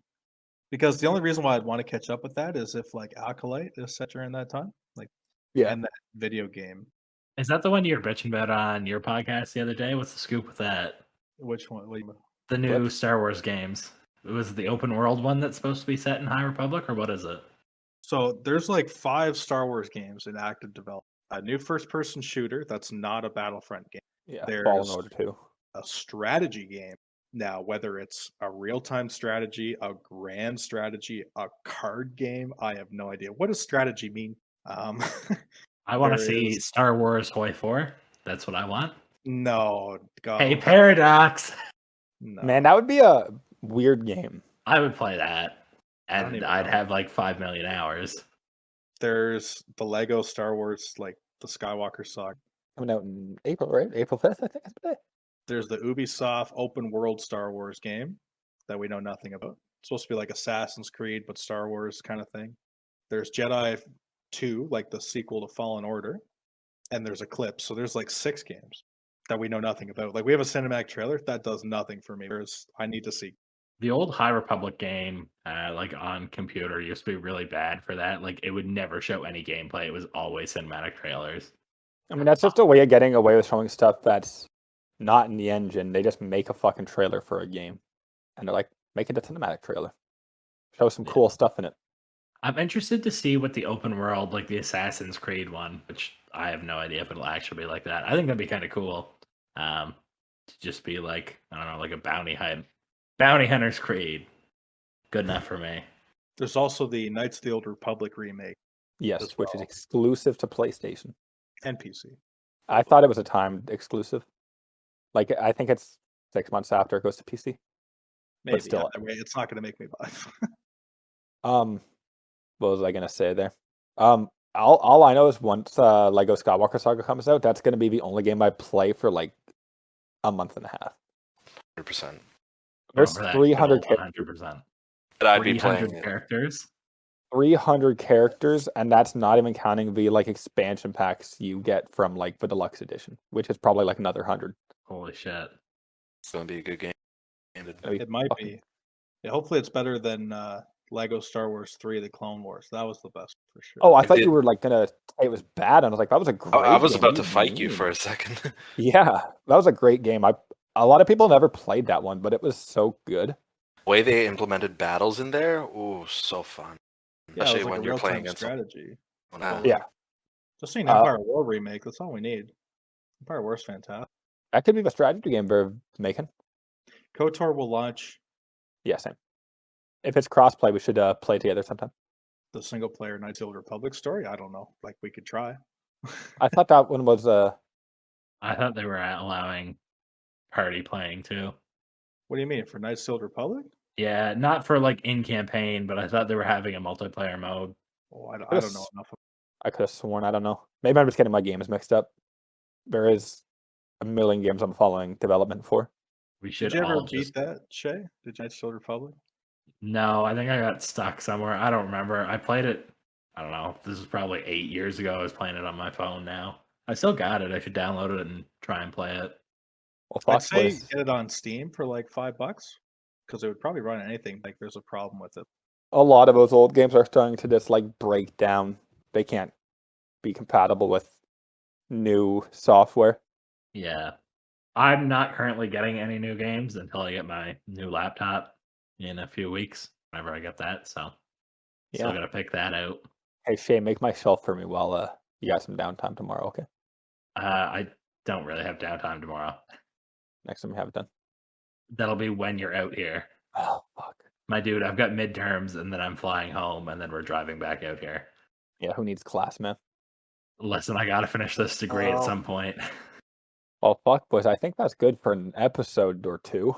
Because the only reason why I'd want to catch up with that is if like Acolyte is set during that time. Like, yeah, and that video game. Is that the one you were bitching about on your podcast the other day? What's the scoop with that? Which one? The new Star Wars games. Was it the open world one that's supposed to be set in High Republic, or what is it? So there's like 5 Star Wars games in active development. A new first-person shooter that's not a Battlefront game. Yeah, there's Fallen Order 2. A strategy game. Now, whether it's a real-time strategy, a grand strategy, a card game, I have no idea. What does strategy mean? I want to see Star Wars Hoi 4. That's what I want. No, God. Hey, Paradox. No. Man, that would be a weird game. I would play that, and I'd have like 5 million hours. There's the Lego Star Wars, like the Skywalker saga. Coming out in April, right? April 5th, I think that's the day. There's the Ubisoft open world Star Wars game that we know nothing about. It's supposed to be like Assassin's Creed, but Star Wars kind of thing. There's Jedi 2, like the sequel to Fallen Order. And there's Eclipse. So there's like 6 games that we know nothing about. Like we have a cinematic trailer that does nothing for me. Whereas I need to see. The old High Republic game, like on computer, used to be really bad for that. Like it would never show any gameplay. It was always cinematic trailers. I mean, that's just a way of getting away with showing stuff that's not in the engine. They just make a fucking trailer for a game. And they're like, make it a cinematic trailer. Show some cool stuff in it. I'm interested to see what the open world, like the Assassin's Creed one, which I have no idea if it'll actually be like that. I think that'd be kind of cool. To just be like, I don't know, like a bounty hunter's Creed. Good enough for me. There's also the Knights of the Old Republic remake. Yes, which is exclusive to PlayStation. And PC. I thought it was a timed exclusive. Like, I think it's 6 months after it goes to PC. Maybe still- either way, it's not going to make me buy. What was I gonna say there? All I know is once Lego Skywalker Saga comes out, that's gonna be the only game I play for like a month and a half. 100%. There's Remember that 300 goal, 100%. But I'd be playing 300 it. characters. 300 characters, and that's not even counting the like expansion packs you get from like the deluxe edition, which is probably like another 100. Holy shit. It's going to be a good game. It might be. Yeah, hopefully, it's better than Lego Star Wars 3: The Clone Wars. That was the best for sure. Oh, I It thought did- you were like gonna say it was bad, and I was like, that was a great. I was game. about What to do fight you mean? for a second. Yeah, that was a great game. A lot of people never played that one, but it was so good. The way they implemented battles in there, ooh, so fun. Yeah, it Especially was like when a you're playing real-time against strategy. someone. Yeah. Just seeing Empire War remake. That's all we need. Empire War's fantastic. That could be the strategy game they're making. KOTOR will launch Yeah, same. If it's crossplay, we should play together sometime. the single-player Knights of the Old Republic story. I don't know. Like we could try. I thought that one was I thought they were allowing party playing too. What do you mean for Knights of the Old Republic? Yeah, not for like in campaign, but I thought they were having a multiplayer mode. Oh, I don't know enough. I could have sworn, I don't know. Maybe I'm just getting my games mixed up. There is a million games I'm following development for. We should Did you ever all beat just... that, Shay? Did Knights of the Old Republic? No, I think I got stuck somewhere. I don't remember. I played it, I don't know. This is probably 8 years ago. I was playing it on my phone now. I still got it. I should download it and try and play it. Well, I'd fuck, say boys. get it on Steam for like $5 because it would probably run anything. Like there's a problem with it. A lot of those old games are starting to just like break down. They can't be compatible with new software. Yeah. I'm not currently getting any new games until I get my new laptop in a few weeks, whenever I get that. So still Yeah. got to pick that out. Hey Shay, make my shelf for me while you got some downtime tomorrow, okay? I don't really have downtime tomorrow. Next time we have it done. That'll be when you're out here. Oh fuck. My dude, I've got midterms and then I'm flying home and then we're driving back out here. Yeah, who needs class, man? Listen, I gotta finish this degree at some point. Well, fuck, boys. I think that's good for an episode or two.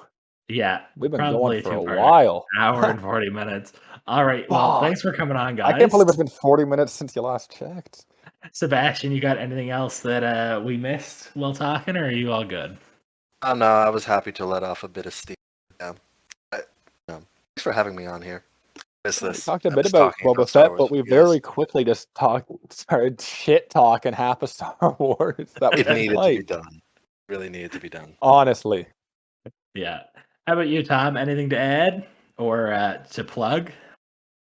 Yeah, We've been probably going for a two-parter. while. Hour and 40 minutes. All right. Well, Fuck. thanks for coming on, guys. I can't believe it's been 40 minutes since you last checked. Sebastian, you got anything else that we missed while talking, or are you all good? Oh, no, I was happy to let off a bit of steam. Yeah. Thanks for having me on here. We talked a bit about Boba Fett, but we very quickly just started shit talking half of Star Wars. That was It needed to be done. Really needed to be done. Honestly. Yeah. How about you, Tom? Anything to add or to plug?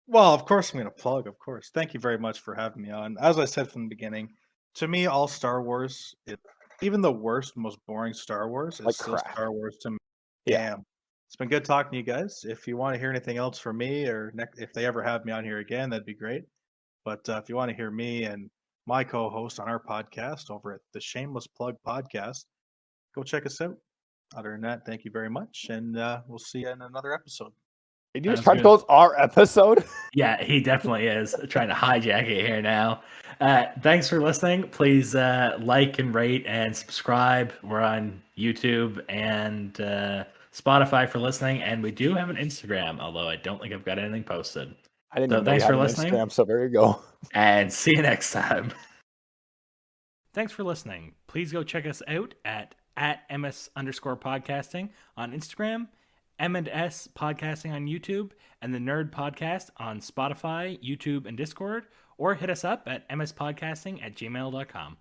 Well, of course I'm going to plug. Of course. Thank you very much for having me on. As I said from the beginning, to me, all Star Wars, even the worst, most boring Star Wars, is Like still crap. Star Wars to me. Yeah. Damn. It's been good talking to you guys. If you want to hear anything else from me, or if they ever have me on here again, that'd be great. But if you want to hear me and my co-host on our podcast over at the Shameless Plug Podcast, go check us out. Other than that, thank you very much, and we'll see you in another episode. Did you just Sounds try to close our episode? Yeah, he definitely is trying to hijack it here now. Thanks for listening. Please like and rate and subscribe. We're on YouTube and Spotify for listening, and we do have an Instagram, although I don't think I've got anything posted. I didn't So even know thanks we had for an listening. Instagram, so there you go. And see you next time. Thanks for listening. Please go check us out at @ms_podcasting on Instagram, M&S Podcasting on YouTube, and the Nerd Podcast on Spotify, YouTube, and Discord, or hit us up at mspodcasting@gmail.com.